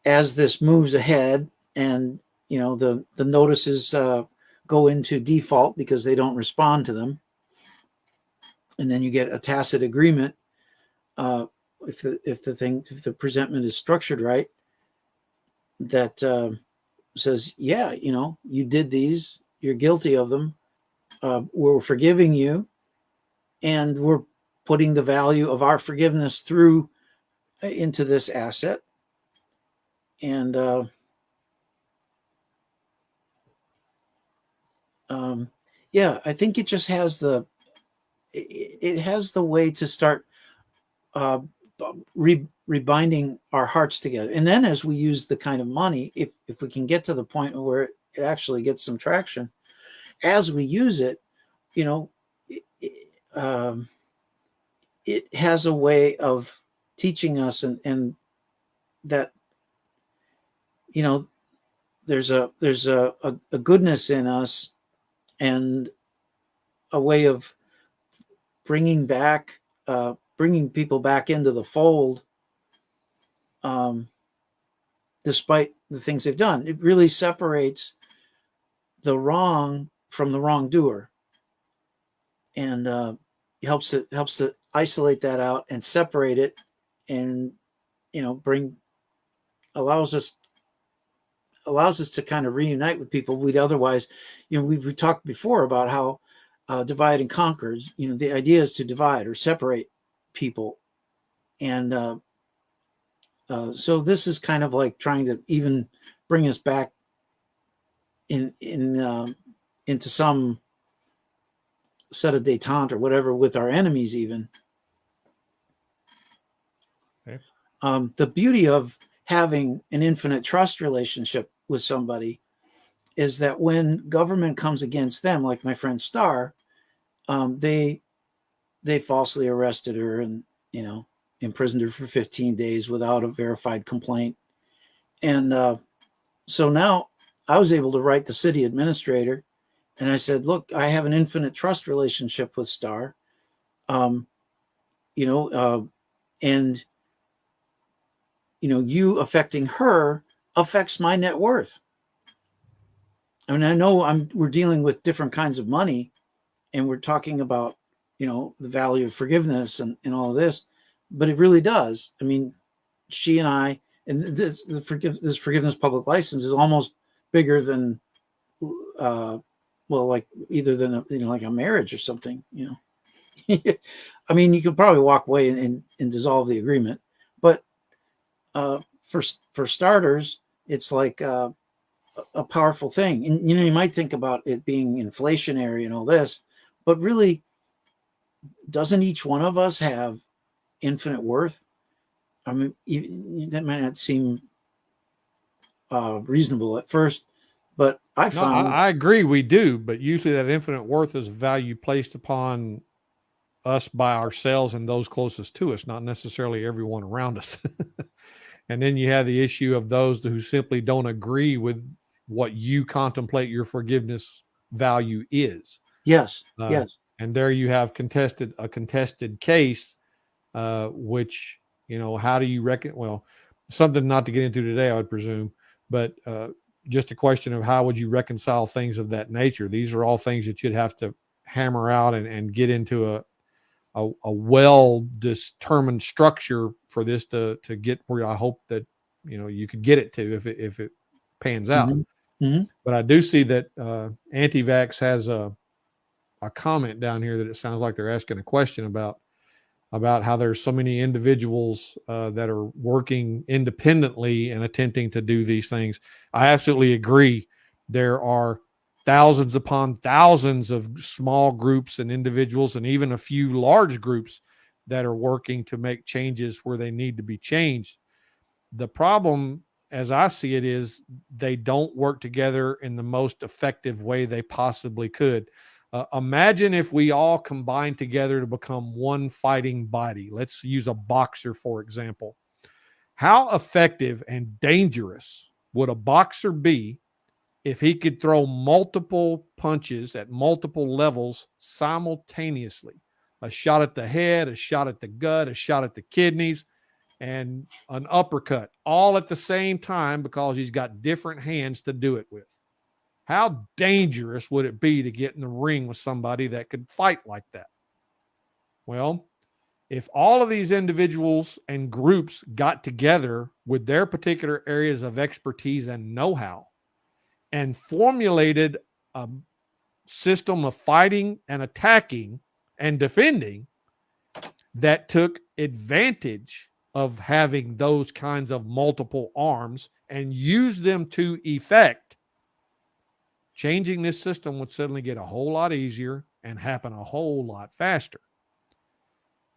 this moves ahead, and the notices go into default because they don't respond to them, and then you get a tacit agreement, if the presentment is structured right, that says, yeah, you did these, you're guilty of them, we're forgiving you, and we're putting the value of our forgiveness through into this asset. And yeah, I think it just has it has the way to start rebinding our hearts together. And then as we use the kind of money, if we can get to the point where it actually gets some traction, as we use it, it has a way of teaching us, and that there's a goodness in us, and a way of bringing people back into the fold, despite the things they've done. It really separates the wrong from the wrongdoer, and helps to isolate that out and separate it, and allows us to kind of reunite with people we'd otherwise, we talked before about how divide and conquer, the idea is to divide or separate people. And so this is kind of like trying to even bring us back into some set of detente or whatever with our enemies even. Okay. The beauty of having an infinite trust relationship with somebody is that when government comes against them, like my friend Starr, they falsely arrested her and imprisoned her for 15 days without a verified complaint. And so now I was able to write the city administrator, and I said, look, I have an infinite trust relationship with Starr, and you affecting her affects my net worth. I mean, I know we're dealing with different kinds of money, and we're talking about, the value of forgiveness and all of this, but it really does. I mean, she and I, and this forgiveness public license is almost bigger than, like either than like a marriage or something. I mean, you could probably walk away and dissolve the agreement, but for starters, it's like a powerful thing. And you might think about it being inflationary and all this, but really, doesn't each one of us have infinite worth? I mean, that might not seem reasonable at first, but I found I agree, we do, but usually that infinite worth is value placed upon us by ourselves and those closest to us, not necessarily everyone around us. And then you have the issue of those who simply don't agree with what you contemplate your forgiveness value is. yes, yes. And there you have a contested case, which, how do you reckon? Well, something not to get into today, I would presume, but just a question of how would you reconcile things of that nature? These are all things that you'd have to hammer out and get into a well-determined structure for this to get where I hope that you could get it to if it pans out. Mm-hmm. But I do see that Anti-Vax has a comment down here that it sounds like they're asking a question about how there's so many individuals that are working independently and attempting to do these things. I absolutely agree. There are thousands upon thousands of small groups and individuals, and even a few large groups that are working to make changes where they need to be changed. The problem, as I see it, is they don't work together in the most effective way they possibly could. Imagine if we all combined together to become one fighting body. Let's use a boxer, for example. How effective and dangerous would a boxer be if he could throw multiple punches at multiple levels simultaneously? A shot at the head, a shot at the gut, a shot at the kidneys, and an uppercut all at the same time because he's got different hands to do it with. How dangerous would it be to get in the ring with somebody that could fight like that? Well, if all of these individuals and groups got together with their particular areas of expertise and know-how and formulated a system of fighting and attacking and defending that took advantage of having those kinds of multiple arms and used them to effect, changing this system would suddenly get a whole lot easier and happen a whole lot faster.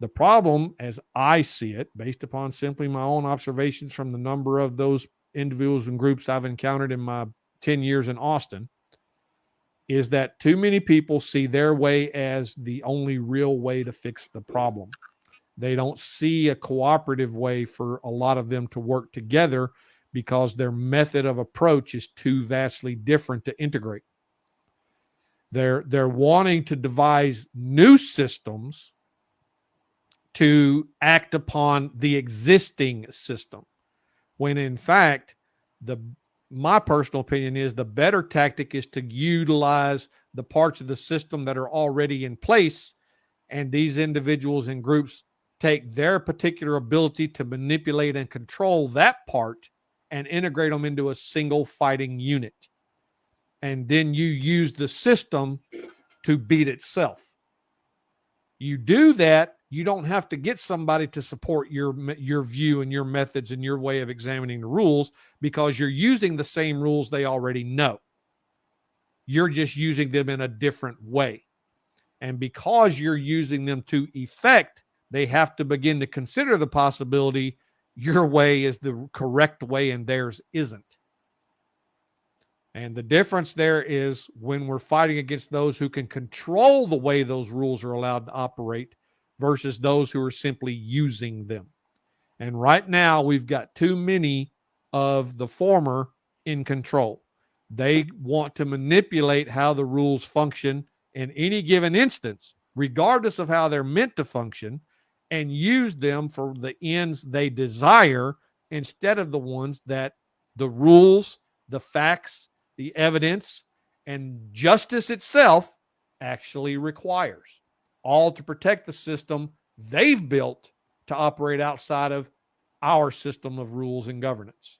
The problem, as I see it, based upon simply my own observations from the number of those individuals and groups I've encountered in my 10 years in Austin, is that too many people see their way as the only real way to fix the problem. They don't see a cooperative way for a lot of them to work together because their method of approach is too vastly different to integrate. They're wanting to devise new systems to act upon the existing system, when in fact, my personal opinion is the better tactic is to utilize the parts of the system that are already in place, and these individuals and groups take their particular ability to manipulate and control that part and integrate them into a single fighting unit. And then you use the system to beat itself. You do that, you don't have to get somebody to support your view and your methods and your way of examining the rules, because you're using the same rules they already know. You're just using them in a different way. And because you're using them to effect, they have to begin to consider the possibility your way is the correct way and theirs isn't. And the difference there is when we're fighting against those who can control the way those rules are allowed to operate versus those who are simply using them. And right now, we've got too many of the former in control. They want to manipulate how the rules function in any given instance, regardless of how they're meant to function, and use them for the ends they desire instead of the ones that the rules, the facts, the evidence, and justice itself actually requires, all to protect the system they've built to operate outside of our system of rules and governance.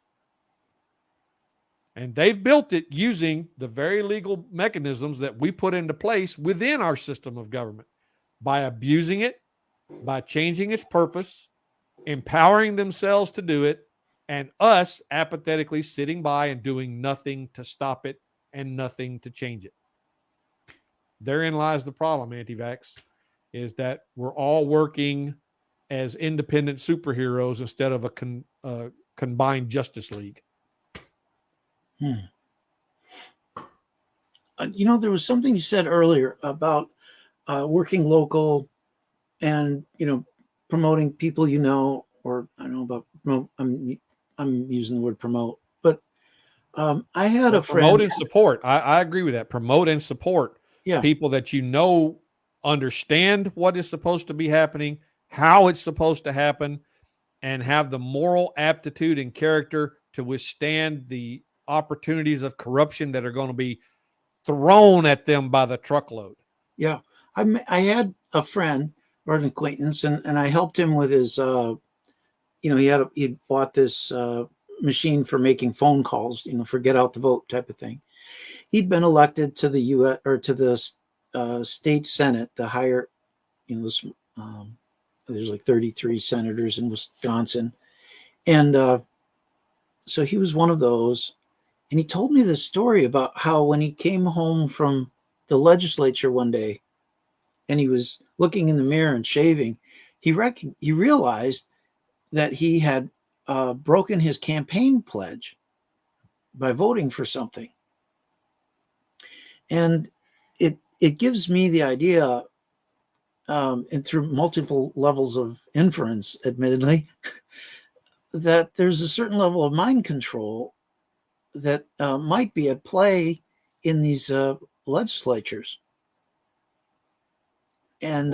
And they've built it using the very legal mechanisms that we put into place within our system of government, by abusing it, by changing its purpose, empowering themselves to do it, and us apathetically sitting by and doing nothing to stop it and nothing to change it. Therein lies the problem, Anti-Vax, is that we're all working as independent superheroes instead of a combined Justice League. There was something you said earlier about working local and, promoting people, or I don't know about promote. I'm using the word promote, but I had a friend. Promote and support. I agree with that. Promote and support people that understand what is supposed to be happening, how it's supposed to happen, and have the moral aptitude and character to withstand the opportunities of corruption that are going to be thrown at them by the truckload. Yeah. I had a friend or an acquaintance, and I helped him with his, he'd bought this machine for making phone calls, for get out the vote type of thing. He'd been elected to the U.S. or to the state Senate, the higher, there's like 33 senators in Wisconsin. And so he was one of those. And he told me this story about how when he came home from the legislature one day and he was looking in the mirror and shaving, he realized that he had broken his campaign pledge by voting for something. And it gives me the idea, and through multiple levels of inference, admittedly, that there's a certain level of mind control that might be at play in these legislatures. And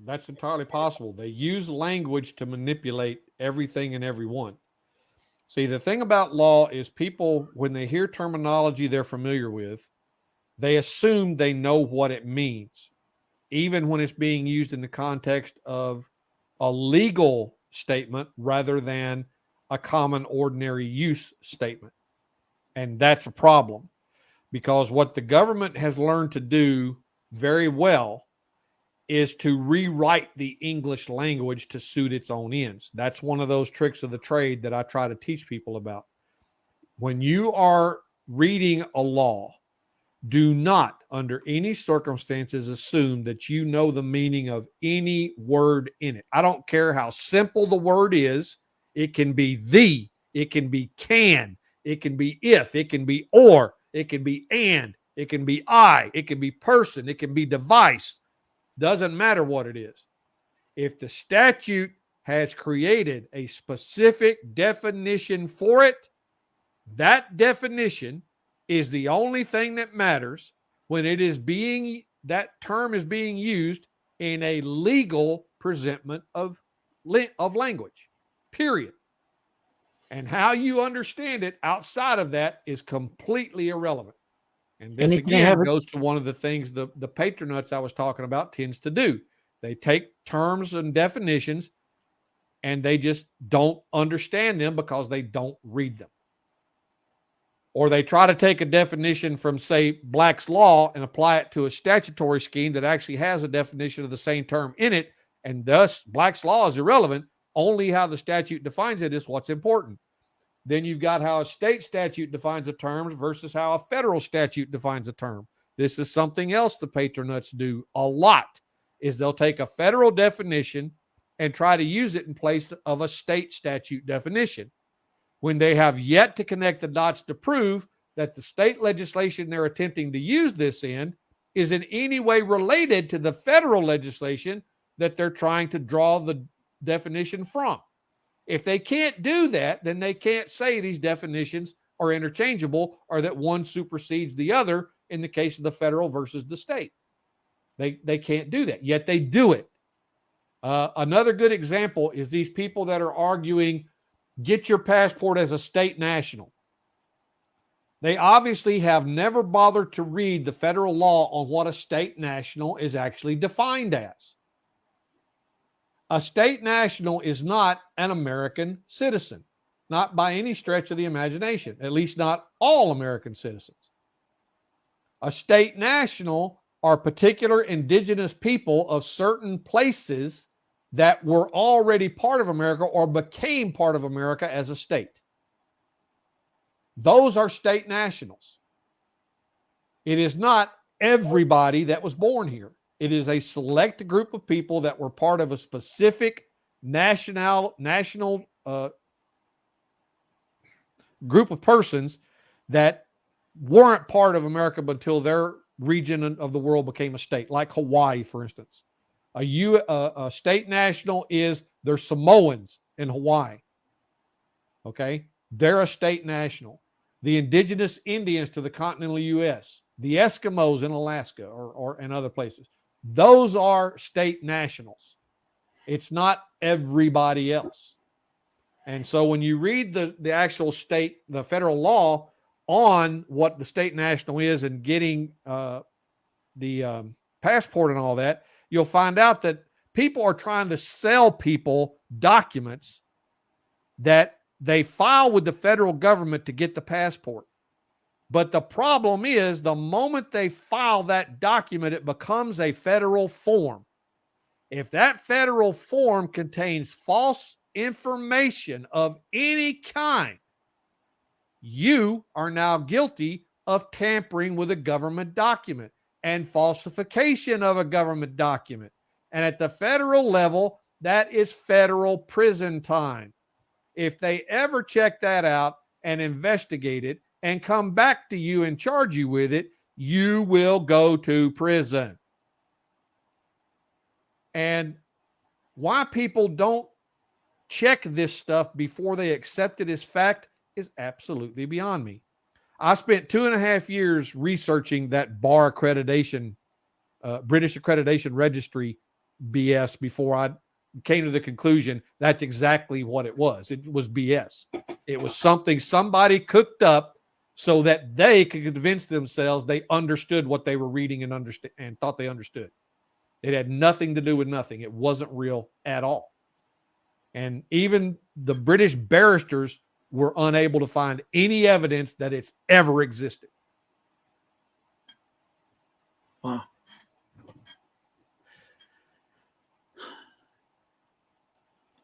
that's entirely possible. They use language to manipulate everything and everyone. See, the thing about law is people, when they hear terminology they're familiar with, they assume they know what it means, even when it's being used in the context of a legal statement rather than a common ordinary use statement. And that's a problem, because what the government has learned to do very well is to rewrite the English language to suit its own ends. That's one of those tricks of the trade that I try to teach people about. When you are reading a law, do not, under any circumstances, assume that you know the meaning of any word in it. I don't care how simple the word is. It can be the, it can be can, it can be if, it can be or, it can be and, it can be I, it can be person, it can be device. Doesn't matter what it is. If the statute has created a specific definition for it, that definition is the only thing that matters when it is that term is being used in a legal presentment of language, period. And how you understand it outside of that is completely irrelevant. And this again goes to one of the things the patronuts I was talking about tends to do. They take terms and definitions and they just don't understand them because they don't read them. Or they try to take a definition from, say, Black's Law and apply it to a statutory scheme that actually has a definition of the same term in it, and thus Black's Law is irrelevant. Only how the statute defines it is what's important. Then you've got how a state statute defines a term versus how a federal statute defines a term. This is something else the patronuts do a lot, is they'll take a federal definition and try to use it in place of a state statute definition, when they have yet to connect the dots to prove that the state legislation they're attempting to use this in is in any way related to the federal legislation that they're trying to draw the definition from. If they can't do that, then they can't say these definitions are interchangeable or that one supersedes the other in the case of the federal versus the state. They can't do that, yet they do it. Another good example is these people that are arguing, get your passport as a state national. They obviously have never bothered to read the federal law on what a state national is actually defined as. A state national is not an American citizen, not by any stretch of the imagination, at least not all American citizens. A state national are particular indigenous people of certain places that were already part of America or became part of America as a state. Those are state nationals. It is not everybody that was born here. It is a select group of people that were part of a specific national group of persons that weren't part of America until their region of the world became a state, like Hawaii, for instance. A state national is, they're Samoans in Hawaii. Okay? They're a state national. The indigenous Indians to the continental U.S., the Eskimos in Alaska or in other places, those are state nationals. It's not everybody else. And so when you read the actual state, the federal law on what the state national is and getting the passport and all that, you'll find out that people are trying to sell people documents that They file with the federal government to get the passport. But the problem is the moment they file that document, it becomes a federal form. If that federal form contains false information of any kind, you are now guilty of tampering with a government document and falsification of a government document. And at the federal level, that is federal prison time. If they ever check that out and investigate it and come back to you and charge you with it, you will go to prison. And why people don't check this stuff before they accept it as fact is absolutely beyond me. I spent 2.5 years researching that bar accreditation, British Accreditation Registry BS before I came to the conclusion that's exactly what it was. It was BS. It was something somebody cooked up so that they could convince themselves they understood what they were reading and thought they understood. It had nothing to do with nothing. It wasn't real at all. And even the British barristers were unable to find any evidence that it's ever existed. Wow.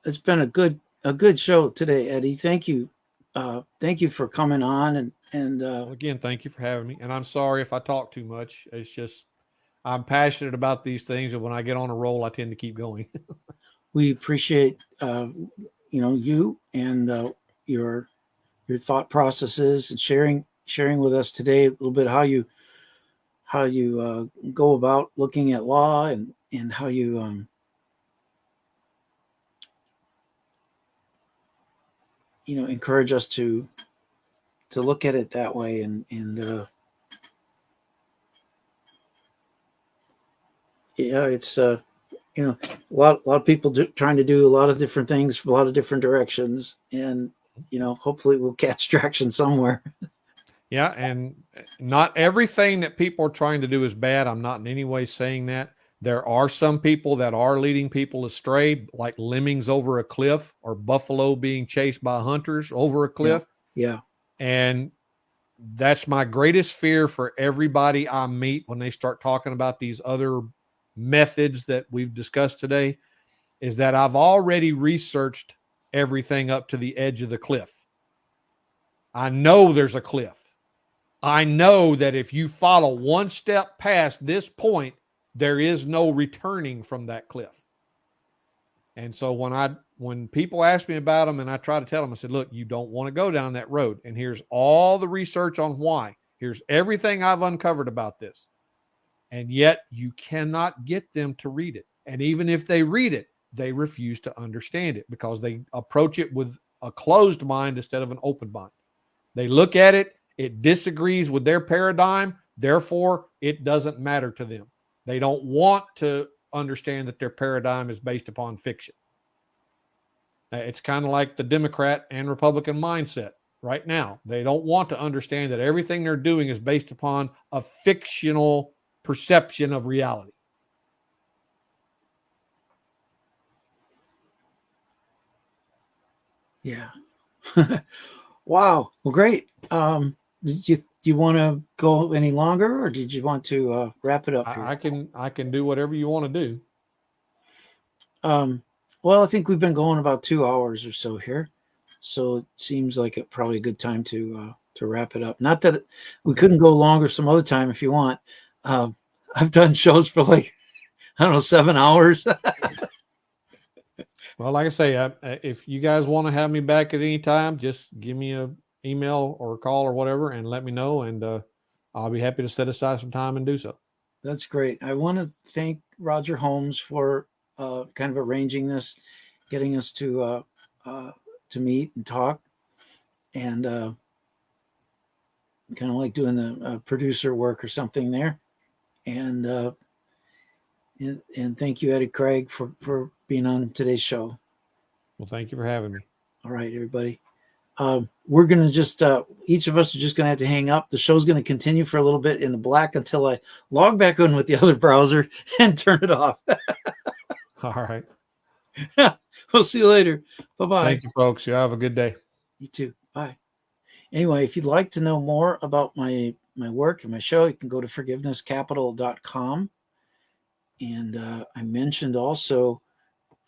It's been a good show today, Eddie. Thank you. Thank you for coming on and again, thank you for having me. And I'm sorry if I talk too much. It's just I'm passionate about these things, and when I get on a roll, I tend to keep going. We appreciate you and your thought processes and sharing with us today a little bit how you go about looking at law and how you encourage us to look at it that way and it's a lot of people trying to do a lot of different things for a lot of different directions, and hopefully we'll catch traction somewhere. Yeah, and not everything that people are trying to do is bad. I'm not in any way saying that. There are some people that are leading people astray, like lemmings over a cliff or buffalo being chased by hunters over a cliff. Yeah. And that's my greatest fear for everybody I meet when they start talking about these other methods that we've discussed today, is that I've already researched everything up to the edge of the cliff. I know there's a cliff. I know that if you follow one step past this point, there is no returning from that cliff. And so when people ask me about them and I try to tell them, I said, look, you don't want to go down that road. And here's all the research on why. Here's everything I've uncovered about this. And yet you cannot get them to read it. And even if they read it, they refuse to understand it because they approach it with a closed mind instead of an open mind. They look at it, it disagrees with their paradigm, therefore it doesn't matter to them. They don't want to understand that their paradigm is based upon fiction. It's kind of like the Democrat and Republican mindset right now. They don't want to understand that everything they're doing is based upon a fictional perception of reality. Yeah. Wow. Well, great. Do you want to go any longer, or did you want to wrap it up here? I can do whatever you want to do. Well, I think we've been going about 2 hours or so here, so it seems like probably a good time to wrap it up. Not that we couldn't go longer some other time if you want. I've done shows for 7 hours. Well, like I say, if you guys want to have me back at any time, just give me an email or a call or whatever and let me know, and I'll be happy to set aside some time and do so. That's great. I want to thank Roger Holmes for kind of arranging this, getting us to meet and talk, and kind of like doing the producer work or something there. And thank you, Eddie Craig, for being on today's show. Well, thank you for having me. All right, everybody. We're going to just, each of us are just going to have to hang up. The show's going to continue for a little bit in the black until I log back in with the other browser and turn it off. All right. We'll see you later. Bye-bye. Thank you, folks. You have a good day. You too. Bye. Anyway, if you'd like to know more about my work and my show, you can go to forgivenesscapital.com. And I mentioned also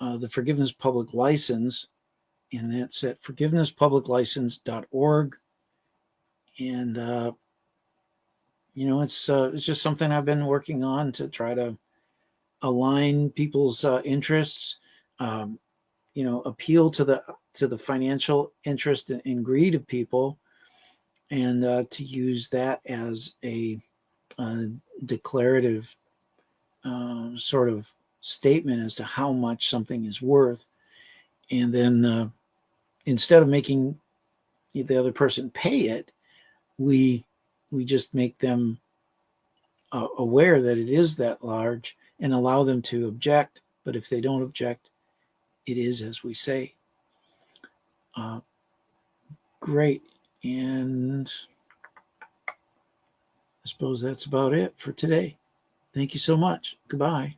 the Forgiveness Public License, and that's at forgivenesspubliclicense.org. And it's just something I've been working on to try to align people's interests, appeal to the financial interest and greed of people, and to use that as a declarative sort of statement as to how much something is worth. And then instead of making the other person pay it, we just make them aware that it is that large and allow them to object. But if they don't object, it is as we say. Great. And I suppose that's about it for today. Thank you so much. Goodbye.